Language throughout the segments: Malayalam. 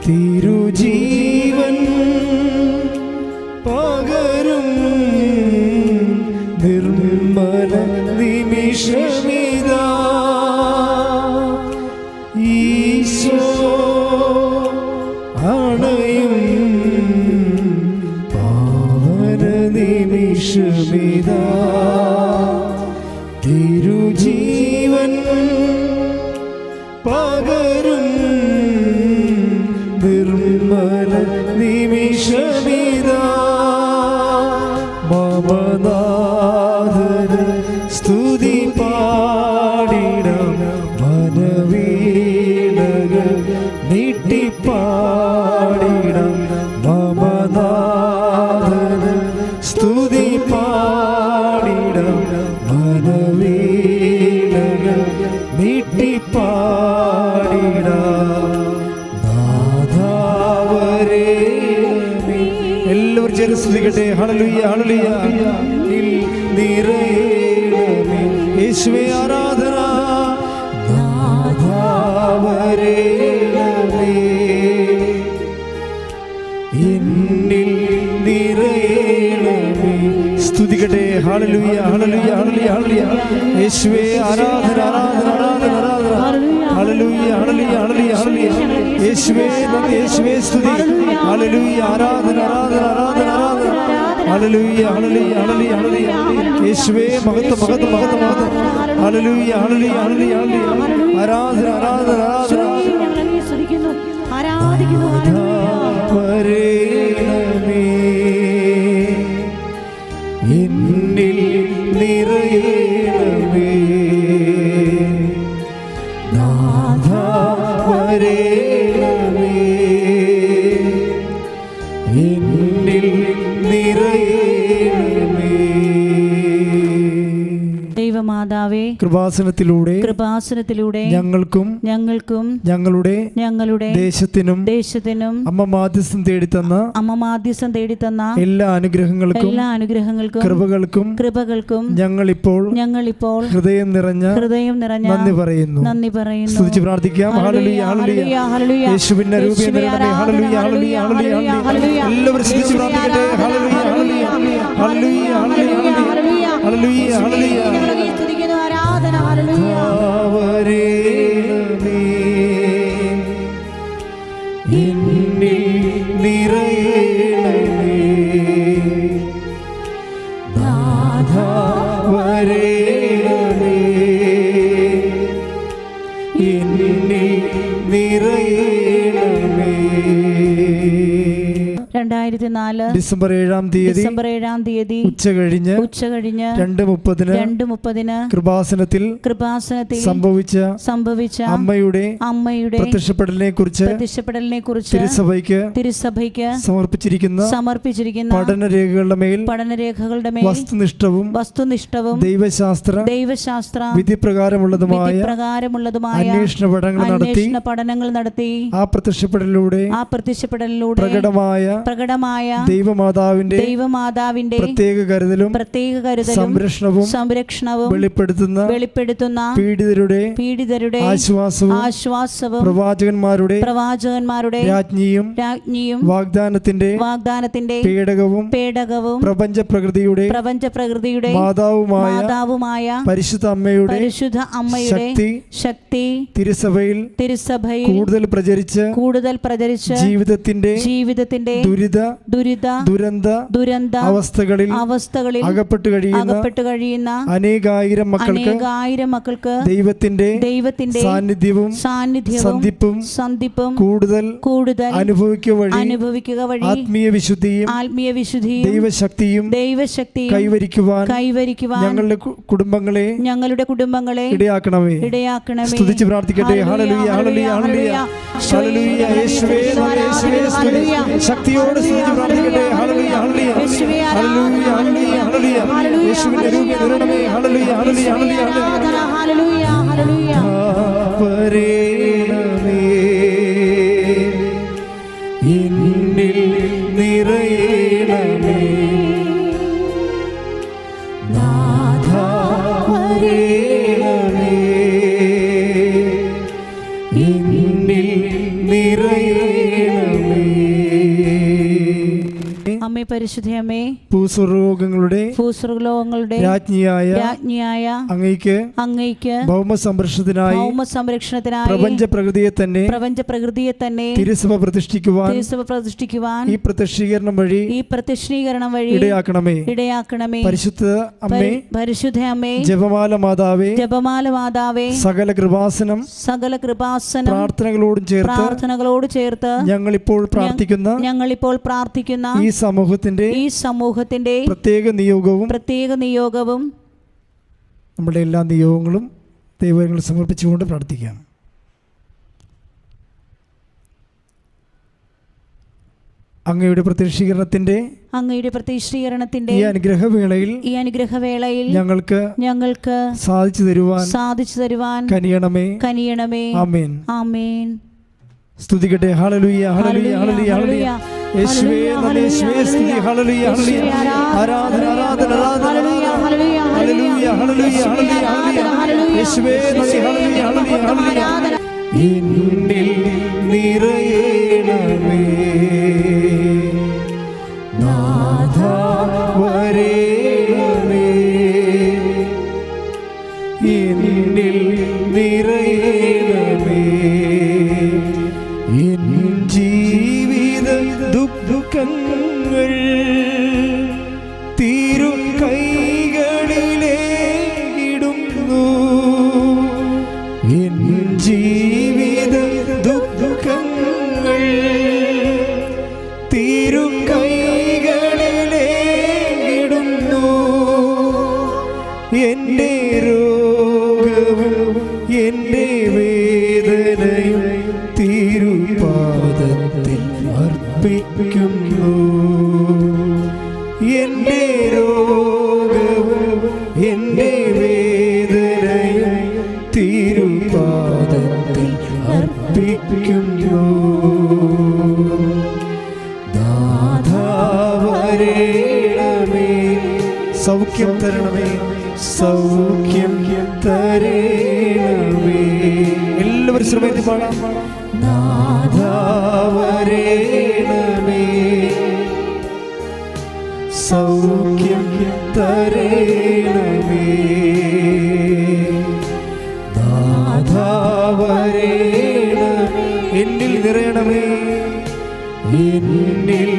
തിരുജീവൻ പകരും നിർമ്മല നിമിഷമിതാ ഈശോ അണയും പാവന നിമിഷമിതാ തിരുജീവൻ പകരും നിർമ്മല നിമിഷമിതാ മമനാഥന സ്തുതി പാടിടാം മനവീണകൾ നീട്ടിപ്പാടിടാം മമനാഥന സ്തുതി പാടിടാം മനവീണകൾ നീട്ടിപ്പാടിടാം നാഥാവരേ. എല്ലാവരും ചേർന്ന് സ്തുതിക്കട്ടെ. ഹല്ലേലൂയ ഹല്ലേലൂയ. നിറയണമേ യേശുവേ ആരാധന. നാഥാവരേണമേ എന്നിൽ നിറയണമേ. സ്തുതിക്കട്ടെ. ഹല്ലേലൂയ ഹല്ലേലൂയ ഹല്ലേലൂയ ഹല്ലേലൂയ. യേശുവേ ആരാധന ആരാധന ആരാധന ആരാധന. ഹല്ലേലൂയ ഹല്ലേലൂയ ഹല്ലേലൂയ ഹല്ലേലൂയ. യേശുവേ നന്ദി യേശുവേ സ്തുതി. ഹല്ലേലൂയ ആരാധന ആരാധന ആരാധന ആരാധന. ഹല്ലേലൂയ ഹല്ലേലൂയ ഹല്ലേലൂയ ഹല്ലേലൂയ. യേശുവേ മഹത്വം മഹത്വം മഹത്വം മഹത്വം. ഹല്ലേലൂയ ഹല്ലേലൂയ ഹല്ലേലൂയ ഹല്ലേലൂയ. ആരാധന ആരാധന ആരാധന. നാഥാവരേണമേ എന്നിൽ നിറയണമേ. നാഥാവരേണമേ എന്നിൽ നിറയണമേ. ദൈവമാതാവേ, കൃപാസനത്തിലൂടെ ഞങ്ങൾക്കും ഞങ്ങളുടെ ദേശത്തിനും അമ്മ മാധ്യസ്ഥം തേടിത്തന്ന എല്ലാ അനുഗ്രഹങ്ങൾക്കും കൃപകൾക്കും ഞങ്ങളിപ്പോൾ ഹൃദയം നിറഞ്ഞ നന്ദി പറയുന്നു. സ്തുതിച്ച് പ്രാർത്ഥിക്കാം. ഹല്ലേലൂയ ഹല്ലേലൂയ ഹല്ലേലൂയ. യേശുവിന്റെ രൂപേ നിറയണമേ. ഹല്ലേലൂയ ഹല്ലേലൂയ ഹല്ലേലൂയ ഹല്ലേലൂയ. എല്ലാവരും സ്തുതിച്ച് പ്രാർത്ഥിക്കട്ടെ. ഹല്ലേലൂയ ഹല്ലേലൂയ ഹല്ലേലൂയ ഹല്ലേലൂയ ഹല്ലേലൂയ ഹല്ലേലൂയ. ആരാധന. ഹല്ലേലൂയ. എന്നിൽ നിറയണമേ. നാഥാവരേണമേ എന്നിൽ നിറയണമേ. 2004 ഡിസംബർ 7-ാം തീയതി ഉച്ചകഴിഞ്ഞ് 2:30 കൃപാസനത്തിൽ സംഭവിച്ച അമ്മയുടെ പ്രത്യക്ഷപ്പെടലിനെ കുറിച്ച് തിരുസഭയ്ക്ക് സമർപ്പിച്ചിരിക്കുന്ന പഠനരേഖകളുടെ മേൽ വസ്തുനിഷ്ഠവും ദൈവശാസ്ത്ര വിധിപ്രകാരമുള്ളതുമായ അന്വേഷണ പഠനങ്ങൾ നടത്തി ആ പ്രത്യക്ഷപ്പെടലിലൂടെ പ്രകടമായ ദൈവമാതാവിന്റെ പ്രത്യേക കരുതലും സംരക്ഷണവും വെളിപ്പെടുത്തുന്ന പീഡിതരുടെ ആശ്വാസവും പ്രവാചകന്മാരുടെ രാജ്ഞിയും വാഗ്ദാനത്തിന്റെ പേടകവും പ്രപഞ്ച പ്രകൃതിയുടെ മാതാവുമായ പരിശുദ്ധ അമ്മയുടെ ശക്തി തിരുസഭയിൽ കൂടുതൽ പ്രചരിച്ച് ജീവിതത്തിന്റെ ദുരന്ത അവസ്ഥകളിൽ അകപ്പെട്ടു കഴിയുന്ന അനേകായിരം മക്കൾക്ക് ദൈവത്തിന്റെ സാന്നിധ്യവും സന്ധിപ്പും കൂടുതൽ അനുഭവിക്കുക വഴി ആത്മീയ വിശുദ്ധിയും ദൈവശക്തിയും കൈവരിക്കുവാൻ ഞങ്ങളുടെ കുടുംബങ്ങളെ ഇടയാക്കണമേ. സ്തുതിച്ച് പ്രാർത്ഥിക്കട്ടെ. ഹല്ലേലൂയ ഹല്ലേലൂയ ഹല്ലേലൂയ ഹല്ലേലൂയ. യേശുവേ ശക്തിയോടെ സ്തുതിച്ച് പ്രാർത്ഥിക്കട്ടെ. ഹല്ലേലൂയ ഹല്ലേലൂയ ഹല്ലേലൂയ ഹല്ലേലൂയ ഹല്ലേലൂയ. യേശുവിന്റെ രൂപേ നിറയണമേ. ഹല്ലേലൂയ ഹല്ലേലൂയ ഹല്ലേലൂയ ഹല്ലേലൂയ. നാഥാവരേണമേ എന്നിൽ നിറയണമേ. നാഥാവരേണമേ എന്നിൽ നിറയണമേ. പരിശുദ്ധയമ്മേ, ഭൂസ്വർലോകങ്ങളുടെ രാജ്ഞിയായ അങ്ങയ്ക്ക് ഭൗമസംരക്ഷണത്തിനായി പ്രപഞ്ച പ്രകൃതിയെ തന്നെ തിരുസഭ പ്രതിഷ്ഠിക്കുവാൻ ഈ പ്രത്യക്ഷീകരണം വഴി ഇടയാക്കണമേ. പരിശുദ്ധ അമ്മേ, ജപമാല മാതാവേ, സകല കൃപാസനം പ്രാർത്ഥനകളോട് ചേർത്ത് ഞങ്ങളിപ്പോൾ പ്രാർത്ഥിക്കുന്ന ഈ സമൂഹത്തിന്റെ പ്രത്യേക നിയോഗവും നമ്മുടെ എല്ലാ നിയോഗങ്ങളും ദൈവങ്ങൾ സമർപ്പിച്ചുകൊണ്ട് പ്രാർത്ഥിക്കാം. അങ്ങയുടെ പ്രത്യക്ഷീകരണത്തിന്റെ ഈ അനുഗ്രഹവേളയിൽ ഞങ്ങൾക്ക് സാധിച്ചു തരുവാൻ കനിയണമേ. ആമേൻ. സ്തുതിക്കട്ടെ. ഹല്ലേലൂയ, ഹല്ലേലൂയ, ഹല്ലേലൂയ, ഹല്ലേലൂയ. യേശുവേ നന്ദി, യേശുവേ സ്തുതി. ഹല്ലേലൂയ, ഹല്ലേലൂയ. ആരാധന, ആരാധന, ആരാധന. ഹല്ലേലൂയ, ഹല്ലേലൂയ, ഹല്ലേലൂയ. യേശുവേ നന്ദി. ഹല്ലേലൂയ, ഹല്ലേലൂയ, ഹല്ലേലൂയ. എന്നിൽ നിറയണമേ നാഥാ, വരേണമേ. എന്നിൽ നിറയണമേ എൻ ജീവിത ദുഃഖങ്ങൾ തിരു കൈകളിലേക്കിടുന്നു. എൻ ജീവിത ദുഃഖങ്ങൾ തിരു കൈകളിലേക്കിടുന്നു. എൻ്റെ രോഗവും എൻ്റെ വേദനയും തിരുപാദത്തിൽ അർപ്പിക്കുന്നു. എൻ്റെ രോഗവും എൻ്റെ വേദനയും തിരുപാദത്തിൽ അർപ്പിക്കുന്നു. നാഥാ, വരേണമേ, സൗഖ്യം തരണമേ, സൗഖ്യം തരണമേ. എല്ലാവരും ശ്രമിച്ച് പാടാം. നാഥാ, വരേണമേ, സൗഖ്യം തരണമേ. നാഥാ, വരേണമേ, എന്നിൽ നിറയണമേ, എന്നിൽ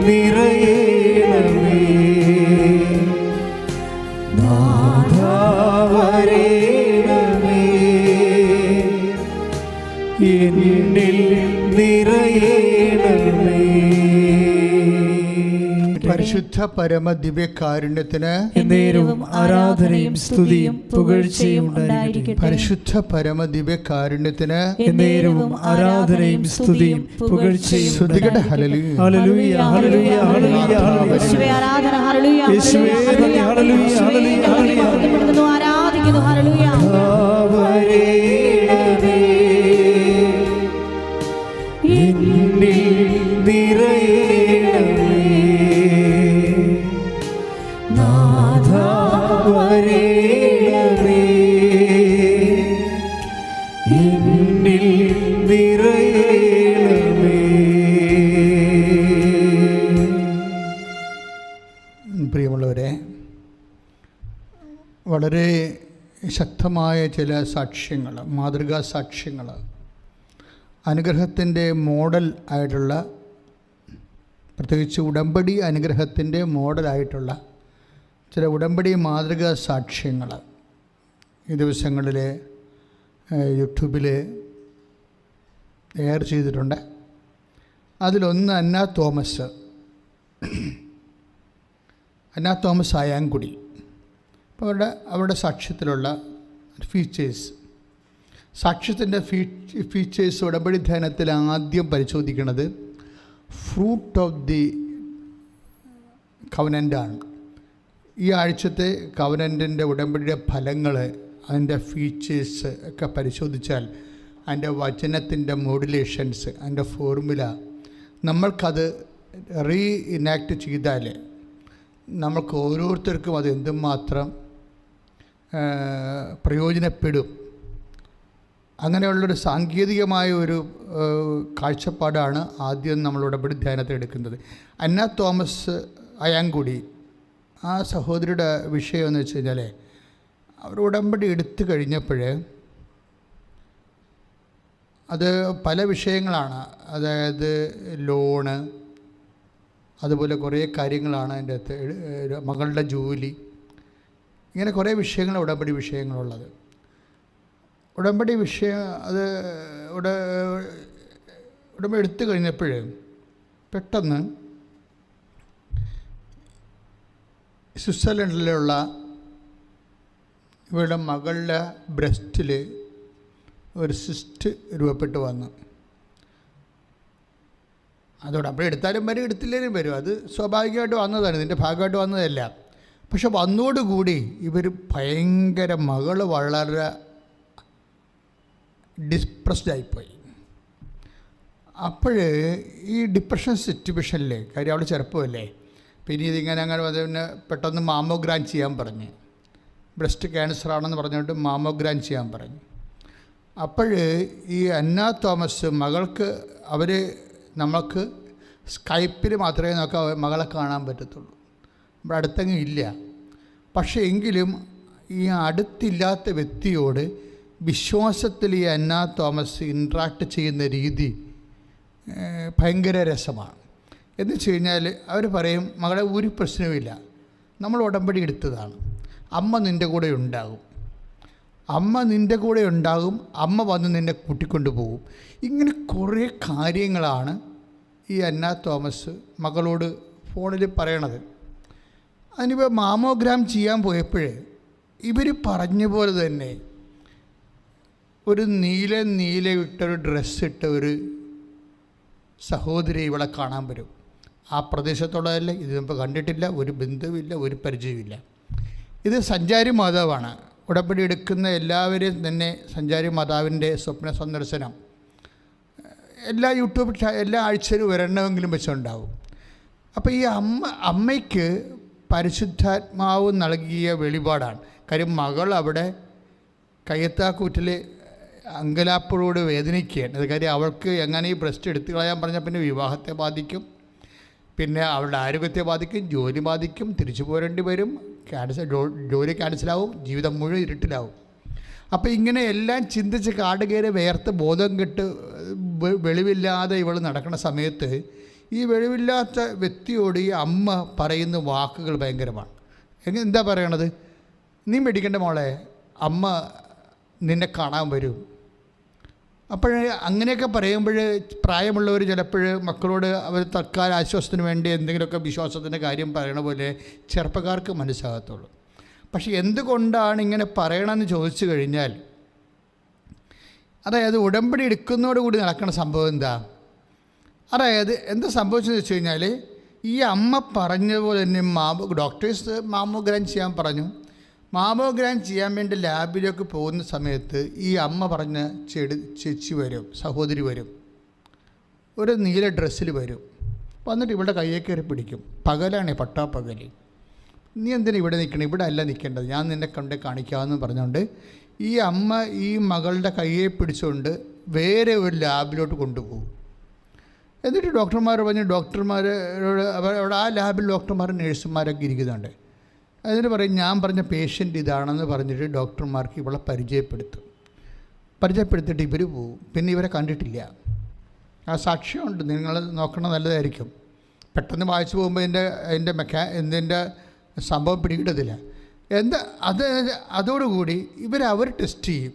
നിറയണമേ. നാഥാ, വരേണമേ, എന്നിൽ നിറയണമേ. പരിശുദ്ധ പരമ ദിവ്യകാരുണ്യത്തിന് എന്നേരവും ആരാധനയും സ്തുതിയും പുകഴ്ചയും ഉണ്ടായിരിക്കട്ടെ. പരിശുദ്ധ പരമ ദിവ്യകാരുണ്യത്തിന് എന്നേരവും ആരാധനയും സ്തുതിയും പുകഴ്ചയും സ്തുതിക്കട്ടെ. ഹല്ലേലൂയ, ഹല്ലേലൂയ, ഹല്ലേലൂയ, ഹല്ലേലൂയ, ഹല്ലേലൂയ. യേശുവേ ആരാധന. ഹല്ലേലൂയ, യേശുവേ നന്ദി. ഹല്ലേലൂയ, ഹല്ലേലൂയ, ഹല്ലേലൂയ. ആരാധിക്കുന്നു. ഹല്ലേലൂയ. വരേണമേ, എന്നിൽ നിറയണമേ. നാഥാ, വരേണമേ, എന്നിൽ നിറയണമേ. പ്രിയമുള്ളവരെ, വളരെ ശക്തമായ ചില സാക്ഷ്യങ്ങൾ, മാതൃകാ സാക്ഷ്യങ്ങൾ, അനുഗ്രഹത്തിൻ്റെ മോഡൽ ആയിട്ടുള്ള, പ്രത്യേകിച്ച് ഉടമ്പടി അനുഗ്രഹത്തിൻ്റെ മോഡലായിട്ടുള്ള ചില ഉടമ്പടി മാതൃകാ സാക്ഷ്യങ്ങൾ ഈ ദിവസങ്ങളിൽ യൂട്യൂബിൽ എയർ ചെയ്തിട്ടുണ്ട്. അതിലൊന്ന് അന്ന തോമസ് ആയാങ്കുടി. അപ്പോൾ അവരുടെ സാക്ഷ്യത്തിലുള്ള ഫീച്ചേഴ്സ്, സാക്ഷ്യത്തിൻ്റെ ഫീച്ചേഴ്സ് ഉടമ്പടി ധ്യാനത്തിൽ ആദ്യം പരിശോധിക്കുന്നത് ഫ്രൂട്ട് ഓഫ് ദി കവനൻ്റാണ്. ഈ ആഴ്ചത്തെ കവനൻറ്റിൻ്റെ ഉടമ്പടിയുടെ ഫലങ്ങൾ, അതിൻ്റെ ഫീച്ചേഴ്സ് ഒക്കെ പരിശോധിച്ചാൽ അതിൻ്റെ വചനത്തിൻ്റെ മോഡുലേഷൻസ്, അതിൻ്റെ ഫോർമുല നമ്മൾക്കത് റീഇനാക്ട് ചെയ്താൽ നമുക്ക് ഓരോരുത്തർക്കും അത് എന്തുമാത്രം പ്രയോജനപ്പെടും അങ്ങനെയുള്ളൊരു സാങ്കേതികമായ ഒരു കാഴ്ചപ്പാടാണ് ആദ്യം നമ്മൾ ഉടമ്പടി ധ്യാനത്തിൽ എടുക്കുന്നത്. അന്ന തോമസ് അയാങ്കുടി ആ സഹോദരിയുടെ വിഷയം എന്ന് വെച്ച് കഴിഞ്ഞാൽ, അവർ ഉടമ്പടി എടുത്തു കഴിഞ്ഞപ്പോൾ അത് പല വിഷയങ്ങളാണ്. അതായത് ലോണ്, അതുപോലെ കുറേ കാര്യങ്ങളാണ് അതിൻ്റെ അകത്ത്, മകളുടെ ജോലി, ഇങ്ങനെ കുറേ വിഷയങ്ങൾ ഉടമ്പടി വിഷയങ്ങളുള്ളത്. ഉടമ്പടി വിഷയം അത് ഉടമ്പടി എടുത്തു കഴിഞ്ഞപ്പോൾ പെട്ടെന്ന് സ്വിറ്റ്സർലൻഡിലുള്ള ഇവരുടെ മകളുടെ ബ്രസ്റ്റിൽ ഒരു സിസ്റ്റ് രൂപപ്പെട്ട് വന്നു. അതോടെ അപ്പോൾ എടുത്താലും വരും, എടുത്തില്ലേലും വരും, അത് സ്വാഭാവികമായിട്ട് വന്നതാണ്, ഇതിൻ്റെ ഭാഗമായിട്ട് വന്നതല്ല. പക്ഷെ വന്നോടുകൂടി ഇവർ ഭയങ്കര, മകൾ വളരെ ഡിപ്രസ്ഡായിപ്പോയി. അപ്പോൾ ഈ ഡിപ്രഷൻ സിറ്റുവേഷനിൽ, കാര്യം അവൾ ചെറുപ്പമല്ലേ, പിന്നെ ഇതിങ്ങനെ അങ്ങനെ പിന്നെ പെട്ടെന്ന് മാമോഗ്രാം ചെയ്യാൻ പറഞ്ഞ്, ബ്രസ്റ്റ് ക്യാൻസർ ആണെന്ന് പറഞ്ഞുകൊണ്ട് മാമോഗ്രാം ചെയ്യാൻ പറഞ്ഞു. അപ്പോൾ ഈ അന്ന തോമസ് മകൾക്ക്, അവർ നമുക്ക് സ്കൈപ്പിൽ മാത്രമേ നമുക്ക് മകളെ കാണാൻ പറ്റത്തുള്ളൂ, ഇവിടെ അടുത്തെങ്കിലും ഇല്ല. പക്ഷേ എങ്കിലും ഈ അടുത്തില്ലാത്ത വ്യക്തിയോട് വിശ്വാസത്തിൽ ഈ അന്ന തോമസ് ഇൻട്രാക്ട് ചെയ്യുന്ന രീതി ഭയങ്കര രസമാണ്. എന്ന് വെച്ച് കഴിഞ്ഞാൽ അവർ പറയും, മകളെ ഒരു പ്രശ്നവുമില്ല, നമ്മൾ ഉടമ്പടി എടുത്തതാണ്, അമ്മ നിൻ്റെ കൂടെ ഉണ്ടാകും, അമ്മ നിൻ്റെ കൂടെ ഉണ്ടാകും, അമ്മ വന്ന് നിന്നെ കൂട്ടിക്കൊണ്ട് പോകും. ഇങ്ങനെ കുറേ കാര്യങ്ങളാണ് ഈ അന്ന തോമസ് മകളോട് ഫോണിൽ പറയണത്. അതിനിപ്പോൾ മാമോഗ്രാം ചെയ്യാൻ പോയപ്പോൾ ഇവർ പറഞ്ഞ പോലെ തന്നെ ഒരു നീല ഇട്ടൊരു ഡ്രസ്സിട്ട ഒരു സഹോദരി ഇവളെ കാണാൻ വരും. ആ പ്രദേശത്തുള്ളതല്ലേ, ഇത് നമ്മൾ കണ്ടിട്ടില്ല, ഒരു ബന്ധവുമില്ല, ഒരു പരിചയമില്ല. ഇത് സഞ്ചാരി മാതാവാണ്. ഉടമ്പടി എടുക്കുന്ന എല്ലാവരെയും തന്നെ സഞ്ചാരി മാതാവിൻ്റെ സ്വപ്ന സന്ദർശനം എല്ലാ എല്ലാ ആഴ്ചയിലും ഒരെണ്ണമെങ്കിലും വെച്ചുണ്ടാവും. അപ്പോൾ ഈ അമ്മയ്ക്ക് പരിശുദ്ധാത്മാവ് നൽകിയ വെളിപാടാണ്. കാര്യം മകൾ അവിടെ കയ്യത്താക്കൂറ്റിൽ അങ്കലാപ്പോട് വേദനിക്കുകയാണ്. അത് കാര്യം അവൾക്ക് എങ്ങനെ ഈ ബ്രസ്റ്റ് എടുത്തു കളയാൻ പറഞ്ഞാൽ പിന്നെ വിവാഹത്തെ ബാധിക്കും, പിന്നെ അവളുടെ ആരോഗ്യത്തെ ബാധിക്കും, ജോലി ബാധിക്കും, തിരിച്ചു പോരേണ്ടി വരും, ജോലി ക്യാൻസലാവും, ജീവിതം മുഴുവൻ ഇരുട്ടിലാവും. അപ്പോൾ ഇങ്ങനെ എല്ലാം ചിന്തിച്ച് കാടുകയറി വേർത്ത് ബോധം കെട്ട് വെളിവില്ലാതെ ഇവൾ നടക്കുന്ന സമയത്ത് ഈ വെളിവില്ലാത്ത വ്യക്തിയോട് ഈ അമ്മ പറയുന്ന വാക്കുകൾ ഭയങ്കരമാണ്. എന്താ പറയണത്? നീ മേടിക്കേണ്ട മോളെ, അമ്മ നിന്നെ കാണാൻ വരും. അപ്പോൾ അങ്ങനെയൊക്കെ പറയുമ്പോൾ പ്രായമുള്ളവർ ചിലപ്പോൾ മക്കളോട് അവർ തൽക്കാല ആശ്വാസത്തിന് വേണ്ടി എന്തെങ്കിലുമൊക്കെ വിശ്വാസത്തിൻ്റെ കാര്യം പറയണ പോലെ ചെറുപ്പക്കാർക്ക് മനസ്സിലാകത്തുള്ളൂ. പക്ഷെ എന്തുകൊണ്ടാണ് ഇങ്ങനെ പറയണമെന്ന് ചോദിച്ചു കഴിഞ്ഞാൽ, അതായത് ഉടമ്പടി എടുക്കുന്നതോടുകൂടി നടക്കുന്ന സംഭവം എന്താ? അതായത് എന്താ സംഭവിച്ചതെന്ന് വെച്ച് കഴിഞ്ഞാൽ, ഈ അമ്മ പറഞ്ഞതുപോലെ തന്നെ ഡോക്ടേഴ്സ് മാമോഗ്രാം ചെയ്യാൻ പറഞ്ഞു. മാമോഗ്രാം ചെയ്യാൻ വേണ്ടി ലാബിലേക്ക് പോകുന്ന സമയത്ത് ഈ അമ്മ പറഞ്ഞ ചേച്ചി വരും, സഹോദരി വരും, ഒരു നീല ഡ്രസ്സിൽ വരും. വന്നിട്ട് ഇവിടെ കയ്യെ കയറി പിടിക്കും. പകലാണ്, പട്ടാപ്പകൽ. നീ എന്തിനാ ഇവിടെ നിൽക്കണം? ഇവിടെ അല്ല നിൽക്കേണ്ടത്, ഞാൻ നിന്നെ കൊണ്ട് കാണിക്കാമെന്ന് പറഞ്ഞുകൊണ്ട് ഈ അമ്മ ഈ മകളുടെ കയ്യെ പിടിച്ചുകൊണ്ട് വേറെ ഒരു ലാബിലോട്ട് കൊണ്ടുപോകും. എന്നിട്ട് ഡോക്ടർമാർ പറഞ്ഞു, ഡോക്ടർമാരോട് അവിടെ ആ ലാബിൽ ഡോക്ടർമാരും നേഴ്സുമാരൊക്കെ ഇരിക്കുന്നുണ്ട്. അതിന് പറയും, ഞാൻ പറഞ്ഞ പേഷ്യൻ്റ് ഇതാണെന്ന് പറഞ്ഞിട്ട് ഡോക്ടർമാർക്ക് ഇവളെ പരിചയപ്പെടുത്തിയിട്ട് ഇവർ പോവും. പിന്നെ ഇവരെ കണ്ടിട്ടില്ല. ആ സാക്ഷ്യമുണ്ട്, നിങ്ങൾ നോക്കണം, നല്ലതായിരിക്കും. പെട്ടെന്ന് വായിച്ചു പോകുമ്പോൾ ഇതിൻ്റെ സംഭവം പിടികിട്ടത്തില്ല. അതോടുകൂടി അവർ ടെസ്റ്റ് ചെയ്യും.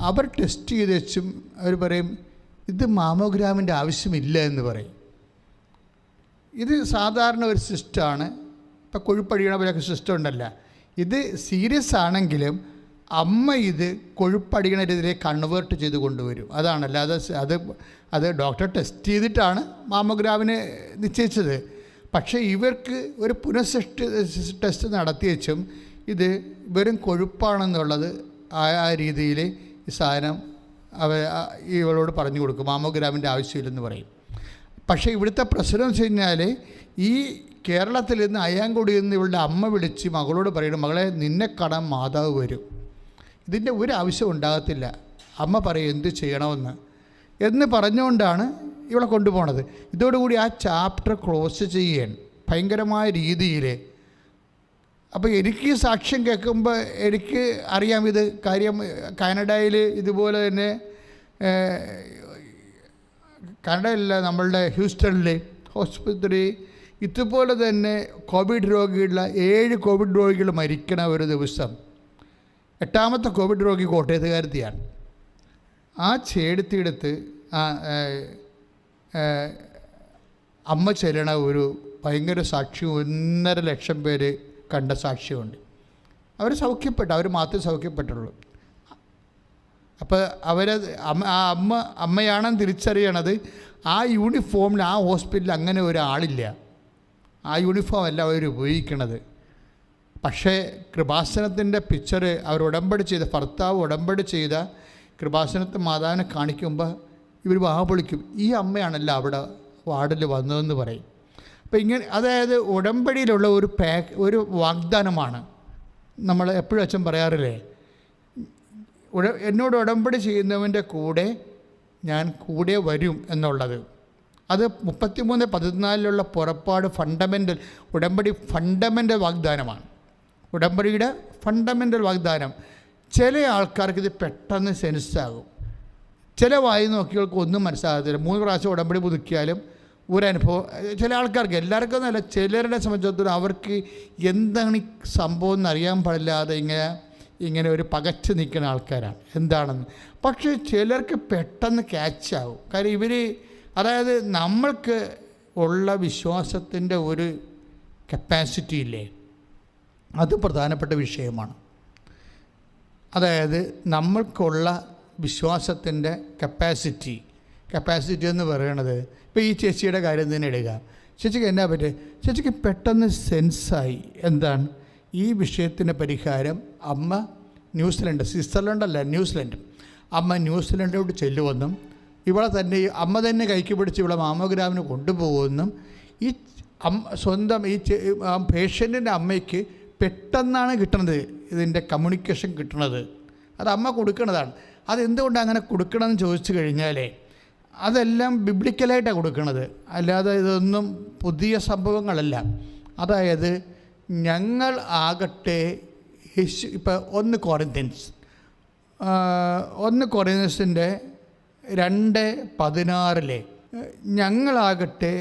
അവർ ടെസ്റ്റ് ചെയ്ത് വെച്ചും അവർ പറയും, ഇത് മാമോഗ്രാമിൻ്റെ ആവശ്യമില്ല എന്ന് പറയും. ഇത് സാധാരണ ഒരു സിസ്റ്റമാണ്. ഇപ്പോൾ കൊഴുപ്പടിയണ പോലെയൊക്കെ സിസ്റ്റം ഉണ്ടല്ല. ഇത് സീരിയസ് ആണെങ്കിലും അമ്മ ഇത് കൊഴുപ്പടിയണ രീതിയിലേക്ക് കൺവേർട്ട് ചെയ്ത് കൊണ്ടുവരും. അതാണല്ല, അത് ഡോക്ടർ ടെസ്റ്റ് ചെയ്തിട്ടാണ് മാമോഗ്രാമിന് നിശ്ചയിച്ചത്. പക്ഷേ ഇവർക്ക് ഒരു ടെസ്റ്റ് നടത്തി വെച്ചും ഇത് വെറും കൊഴുപ്പാണെന്നുള്ളത് ആ രീതിയിൽ ഈ സാധനം ഇവളോട് പറഞ്ഞു കൊടുക്കും, മാമോഗ്രാമിൻ്റെ ആവശ്യമില്ലെന്ന് പറയും. പക്ഷേ ഇവിടുത്തെ പ്രശ്നം എന്ന് വെച്ച് കഴിഞ്ഞാൽ, ഈ കേരളത്തിൽ നിന്ന് അയ്യാങ്കുടിയിൽ നിന്ന് ഇവളുടെ അമ്മ വിളിച്ച് മകളോട് പറയണം, മകളെ നിന്നെ കാണാൻ മാതാവ് വരും. ഇതിൻ്റെ ഒരു ആവശ്യം ഉണ്ടാകത്തില്ല. അമ്മ പറയും എന്ത് ചെയ്യണമെന്ന് എന്ന് പറഞ്ഞുകൊണ്ടാണ് ഇവളെ കൊണ്ടുപോണത്. ഇതോടുകൂടി ആ ചാപ്റ്റർ ക്ലോസ് ചെയ്യാൻ ഭയങ്കരമായ രീതിയിൽ. അപ്പോൾ എനിക്ക് സാക്ഷ്യം കേൾക്കുമ്പോൾ എനിക്ക് അറിയാം ഇത് കാര്യം. കാനഡയിൽ ഇതുപോലെ തന്നെ, കാനഡയിലല്ല, നമ്മളുടെ ഹ്യൂസ്റ്റണിൽ ഹോസ്പിറ്റലിൽ ഇതുപോലെ തന്നെ കോവിഡ് രോഗിയുള്ള 7 കോവിഡ് രോഗികൾ മരിക്കണ ഒരു ദിവസം. 8ാമത്തെ കോവിഡ് രോഗി കോട്ടയത്തുകാരത്തിയാണ്. ആ ചേടുത്തിയെടുത്ത് അമ്മ ചെല്ലണ ഒരു ഭയങ്കര സാക്ഷ്യം 1.5 ലക്ഷം പേര് കണ്ട സാക്ഷ്യമുണ്ട്. അവർ സൗഖ്യപ്പെട്ടു, അവർ മാത്രമേ സൗഖ്യപ്പെട്ടുള്ളൂ. അപ്പോൾ അമ്മയാണെന്ന് തിരിച്ചറിയണത് ആ യൂണിഫോമിൽ ആ ഹോസ്പിറ്റലിൽ അങ്ങനെ ഒരാളില്ല. ആ യൂണിഫോം അല്ല അവർ ഉപയോഗിക്കണത്. പക്ഷേ കൃപാസനത്തിൻ്റെ പിക്ചർ അവർ ഉടമ്പടി ചെയ്ത ഭർത്താവ് ഉടമ്പടി ചെയ്ത കൃപാസനത്തെ മാതാവിനെ കാണിക്കുമ്പോൾ ഇവർ പൊളിക്കും, ഈ അമ്മയാണല്ലോ അവിടെ വാർഡിൽ വന്നതെന്ന് പറയും. അപ്പോൾ ഇങ്ങനെ, അതായത് ഉടമ്പടിയിലുള്ള ഒരു വാഗ്ദാനമാണ്. നമ്മൾ എപ്പോഴും അച്ഛൻ പറയാറില്ലേ, എന്നോട് ഉടമ്പടി ചെയ്യുന്നവൻ്റെ കൂടെ ഞാൻ കൂടെ വരും എന്നുള്ളത്. അത് 33:14 പുറപ്പാട് ഉടമ്പടി ഫണ്ടമെൻ്റൽ വാഗ്ദാനമാണ്. ഉടമ്പടിയുടെ ഫണ്ടമെൻ്റൽ വാഗ്ദാനം. ചില ആൾക്കാർക്ക് ഇത് പെട്ടെന്ന് സെൻസാകും, ചില വായി നോക്കിയവർക്ക് ഒന്നും മനസ്സിലാകത്തില്ല. 3 പ്രാവശ്യം ഉടമ്പടി പുതുക്കിയാലും ഒരനുഭവം. ചില ആൾക്കാർക്ക്, എല്ലാവർക്കും ഒന്നുമല്ല, ചിലരുടെ സംബന്ധിച്ചിടത്തോളം അവർക്ക് എന്താണ് ഈ സംഭവം എന്നറിയാൻ പാടില്ലാതെ ഇങ്ങനെ ഒരു പകച്ച് നിൽക്കുന്ന ആൾക്കാരാണ് എന്താണെന്ന്. പക്ഷേ ചിലർക്ക് പെട്ടെന്ന് ക്യാച്ചാവും. കാര്യം അതായത് നമ്മൾക്ക് ഉള്ള വിശ്വാസത്തിൻ്റെ ഒരു കപ്പാസിറ്റി ഇല്ലേ, അത് പ്രധാനപ്പെട്ട വിഷയമാണ്. അതായത് നമ്മൾക്കുള്ള വിശ്വാസത്തിൻ്റെ കപ്പാസിറ്റി എന്ന് പറയുന്നത്, ഇപ്പോൾ ഈ ചേച്ചിയുടെ കാര്യം തന്നെ എടുക്കുക. ചേച്ചിക്ക് എന്നാ പറ്റുക? ചേച്ചിക്ക് പെട്ടെന്ന് സെൻസായി എന്താണ് ഈ വിഷയത്തിൻ്റെ പരിഹാരം. അമ്മ സ്വിറ്റ്സർലൻഡല്ല, ന്യൂസിലൻഡ്. അമ്മ ന്യൂസിലൻഡിലോട്ട് ചെല്ലുമെന്നും ഇവളെ തന്നെ അമ്മ തന്നെ കൈക്ക് പിടിച്ച് ഇവളെ മാമോഗ്രാമിന് കൊണ്ടുപോകുമെന്നും ഈ സ്വന്തം ഈ പേഷ്യൻറ്റിൻ്റെ അമ്മയ്ക്ക് പെട്ടെന്നാണ് കിട്ടുന്നത്. ഇതിൻ്റെ കമ്മ്യൂണിക്കേഷൻ കിട്ടുന്നത് അത് അമ്മ കൊടുക്കുന്നതാണ്. അതെന്തുകൊണ്ടാണ് അങ്ങനെ കൊടുക്കണമെന്ന് ചോദിച്ചു കഴിഞ്ഞാലേ, അതെല്ലാം ബിബ്ലിക്കലായിട്ടാണ് കൊടുക്കുന്നത്, അല്ലാതെ ഇതൊന്നും പുതിയ സംഭവങ്ങളല്ല. അതായത് ഞങ്ങൾ ആകട്ടെ ഇപ്പോൾ 1 കൊറിന്ത്യൻസിൻ്റെ 2:16 ഞങ്ങളാകട്ടെ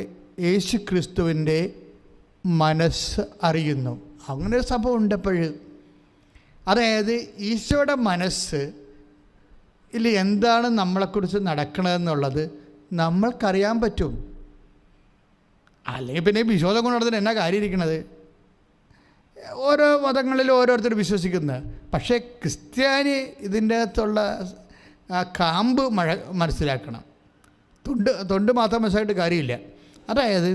യേശു ക്രിസ്തുവിൻ്റെ മനസ്സ് അറിയുന്നു. അങ്ങനെ ഒരു സംഭവം ഉണ്ടപ്പോൾ, അതായത് ഈശോയുടെ മനസ്സ് ഇല്ല എന്താണ് നമ്മളെക്കുറിച്ച് നടക്കണതെന്നുള്ളത് നമ്മൾക്കറിയാൻ പറ്റും. അല്ലെങ്കിൽ പിന്നെ വിശ്വാസം കൊണ്ട് നടത്തുന്ന എന്നാ കാര്യം ഇരിക്കണത്? ഓരോ മതങ്ങളിലും ഓരോരുത്തർ വിശ്വസിക്കുന്നത്. പക്ഷേ ക്രിസ്ത്യാനി ഇതിൻ്റെ അകത്തുള്ള കാമ്പ് മനസ്സിലാക്കണം. തൊണ്ട് മാത്രം മനസ്സിലായിട്ട് കാര്യമില്ല. അതായത്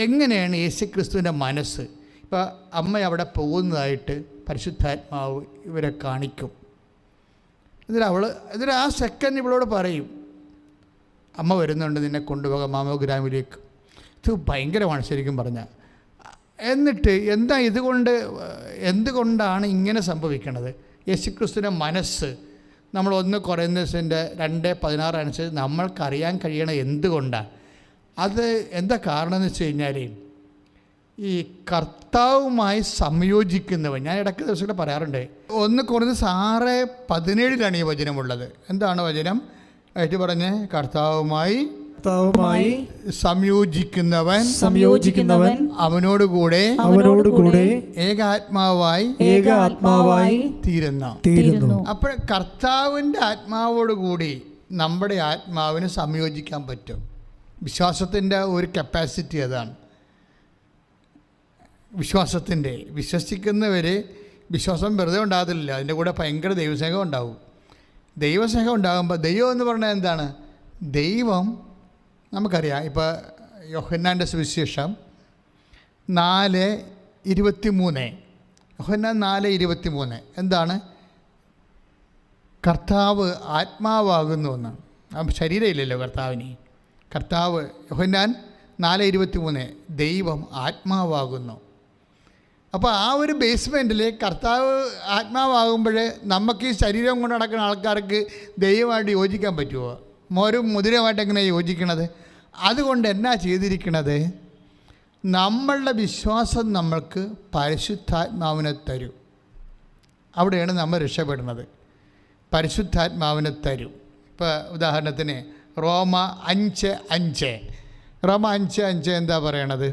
എങ്ങനെയാണ് യേശു ക്രിസ്തുവിൻ്റെ മനസ്സ്. ഇപ്പോൾ അമ്മ അവിടെ പോകുന്നതായിട്ട് പരിശുദ്ധാത്മാവ് ഇവരെ കാണിക്കും. എന്നിട്ട് ആ സെക്കൻഡ് ഇവളോട് പറയും, അമ്മ വരുന്നുണ്ട്, നിന്നെ കൊണ്ടുപോകാം മാമോഗ്രാമിലേക്ക്. ഇത് ഭയങ്കരമാണ് ശരിക്കും പറഞ്ഞാൽ. എന്നിട്ട് എന്തുകൊണ്ടാണ് ഇങ്ങനെ സംഭവിക്കുന്നത്? യേശുക്രിസ്തുവിൻ്റെ മനസ്സ് നമ്മൾ 1 കൊറിന്ത്യൻസിൻ്റെ 2:16 അനുസരിച്ച് നമ്മൾക്കറിയാൻ കഴിയണ എന്തുകൊണ്ടാണ്? അത് എന്താ കാരണം എന്ന് വെച്ച് കഴിഞ്ഞാൽ, ഈ കർത്താവുമായി സംയോജിക്കുന്നവൻ. ഞാൻ ഇടയ്ക്ക് ദിവസങ്ങൾ പറയാറുണ്ട്, 1 കൊറിന്ത്യൻസ് 6:17 ഈ വചനമുള്ളത്. എന്താണ് വചനം? ആയിട്ട് പറഞ്ഞ്, കർത്താവുമായി സംയോജിക്കുന്നവൻ അവനോടുകൂടെ ഏകാത്മാവായി തീരുന്നു. അപ്പോൾ കർത്താവിൻ്റെ ആത്മാവോടുകൂടി നമ്മുടെ ആത്മാവിന് സംയോജിക്കാൻ പറ്റും. വിശ്വാസത്തിൻ്റെ ഒരു കപ്പാസിറ്റി അതാണ്. വിശ്വസിക്കുന്നവർ വിശ്വാസം വെറുതെ ഉണ്ടാകത്തില്ല, അതിൻ്റെ കൂടെ ഭയങ്കര ദൈവസ്നേഹം ഉണ്ടാവും. ദൈവസ്നേഹം ഉണ്ടാകുമ്പോൾ, ദൈവം എന്ന് പറഞ്ഞാൽ എന്താണ്? ദൈവം നമുക്കറിയാം. ഇപ്പോൾ യോഹന്നാൻ്റെ സുവിശേഷം 4:23, യോഹന്നാൻ 4:23 എന്താണ്? കർത്താവ് ആത്മാവാകുന്നു എന്നാണ്. ശരീരമില്ലല്ലോ കർത്താവിന്. യോഹന്നാൻ 4:23 ദൈവം ആത്മാവാകുന്നു. അപ്പോൾ ആ ഒരു ബേസ്മെൻറ്റിൽ കർത്താവ് ആത്മാവാകുമ്പോൾ നമുക്ക് ഈ ശരീരം കൊണ്ട് നടക്കുന്ന ആൾക്കാർക്ക് ദൈവമായിട്ട് യോജിക്കാൻ പറ്റുമോ? ഒരു മുതിരമായിട്ട് എങ്ങനെയാണ് യോജിക്കണത്? അതുകൊണ്ട് എന്നാ ചെയ്തിരിക്കണത്? നമ്മളുടെ വിശ്വാസം നമ്മൾക്ക് പരിശുദ്ധാത്മാവിനെ തരും. അവിടെയാണ് നമ്മൾ രക്ഷപ്പെടുന്നത്. പരിശുദ്ധാത്മാവിനെ തരും. ഇപ്പോൾ ഉദാഹരണത്തിന് റോമ 5:5 എന്താ പറയണത്?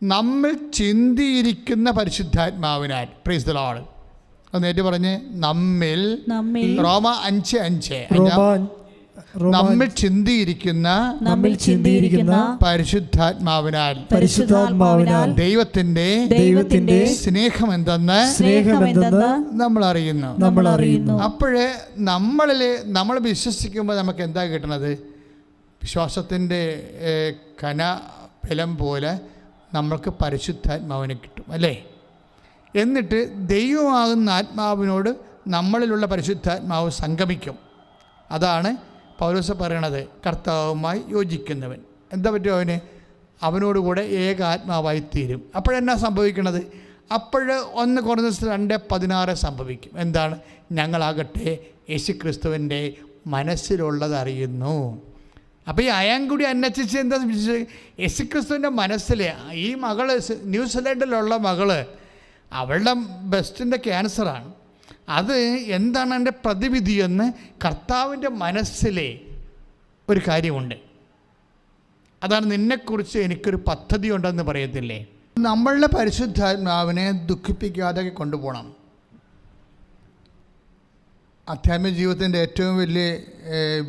നമ്മൾ ചിന്തിയിരിക്കുന്ന പരിശുദ്ധാത്മാവിനാൽ. Praise the Lord. ഒന്ന് ഏറ്റു പറഞ്ഞ്, നമ്മിൽ. റോമ 5:5 നമ്മൾ ചിന്തിയിരിക്കുന്ന പരിശുദ്ധാത്മാവിനാൽ ദൈവത്തിന്റെ സ്നേഹം എന്തെന്ന് നമ്മൾ അറിയുന്നു. അപ്പോഴേ നമ്മൾ വിശ്വസിക്കുമ്പോൾ നമുക്ക് എന്താ കിട്ടണത്? വിശ്വാസത്തിൻ്റെ കനബലം പോലെ നമ്മൾക്ക് പരിശുദ്ധാത്മാവിനെ കിട്ടും, അല്ലേ? എന്നിട്ട് ദൈവമാകുന്ന ആത്മാവിനോട് നമ്മളിലുള്ള പരിശുദ്ധാത്മാവ് സംഗമിക്കും. അതാണ് പൗലോസ് പറയണത്, കർത്താവുമായി യോജിക്കുന്നവൻ എന്താ പറ്റും? അവനോടുകൂടെ ഏക ആത്മാവായി തീരും. അപ്പോഴെന്നാ സംഭവിക്കണത്? 1 കൊരിന്ത്യർ 2:16 സംഭവിക്കും. എന്താണ്? ഞങ്ങളാകട്ടെ യേശുക്രിസ്തുവിൻ്റെ മനസ്സിലുള്ളത് അറിയുന്നു. അപ്പോൾ ഈ അയാൻകുടി അന്നച്ചിച്ച് എന്താ യേശുക്രിസ്തുവിൻ്റെ മനസ്സിൽ ഈ മകള്, ന്യൂസിലൻഡിലുള്ള മകള്, അവളുടെ ബെസ്റ്റിൻ്റെ ക്യാൻസറാണ്. അത് എന്താണ് എൻ്റെ പ്രതിവിധിയെന്ന് കർത്താവിൻ്റെ മനസ്സിലെ ഒരു കാര്യമുണ്ട്. അതാണ് നിന്നെക്കുറിച്ച് എനിക്കൊരു പദ്ധതി ഉണ്ടെന്ന് പറയത്തില്ലേ? നമ്മളുടെ പരിശുദ്ധാത്മാവിനെ ദുഃഖിപ്പിക്കാതെ കൊണ്ടുപോകണം. ആധ്യാത്മിക ജീവിതത്തിൻ്റെ ഏറ്റവും വലിയ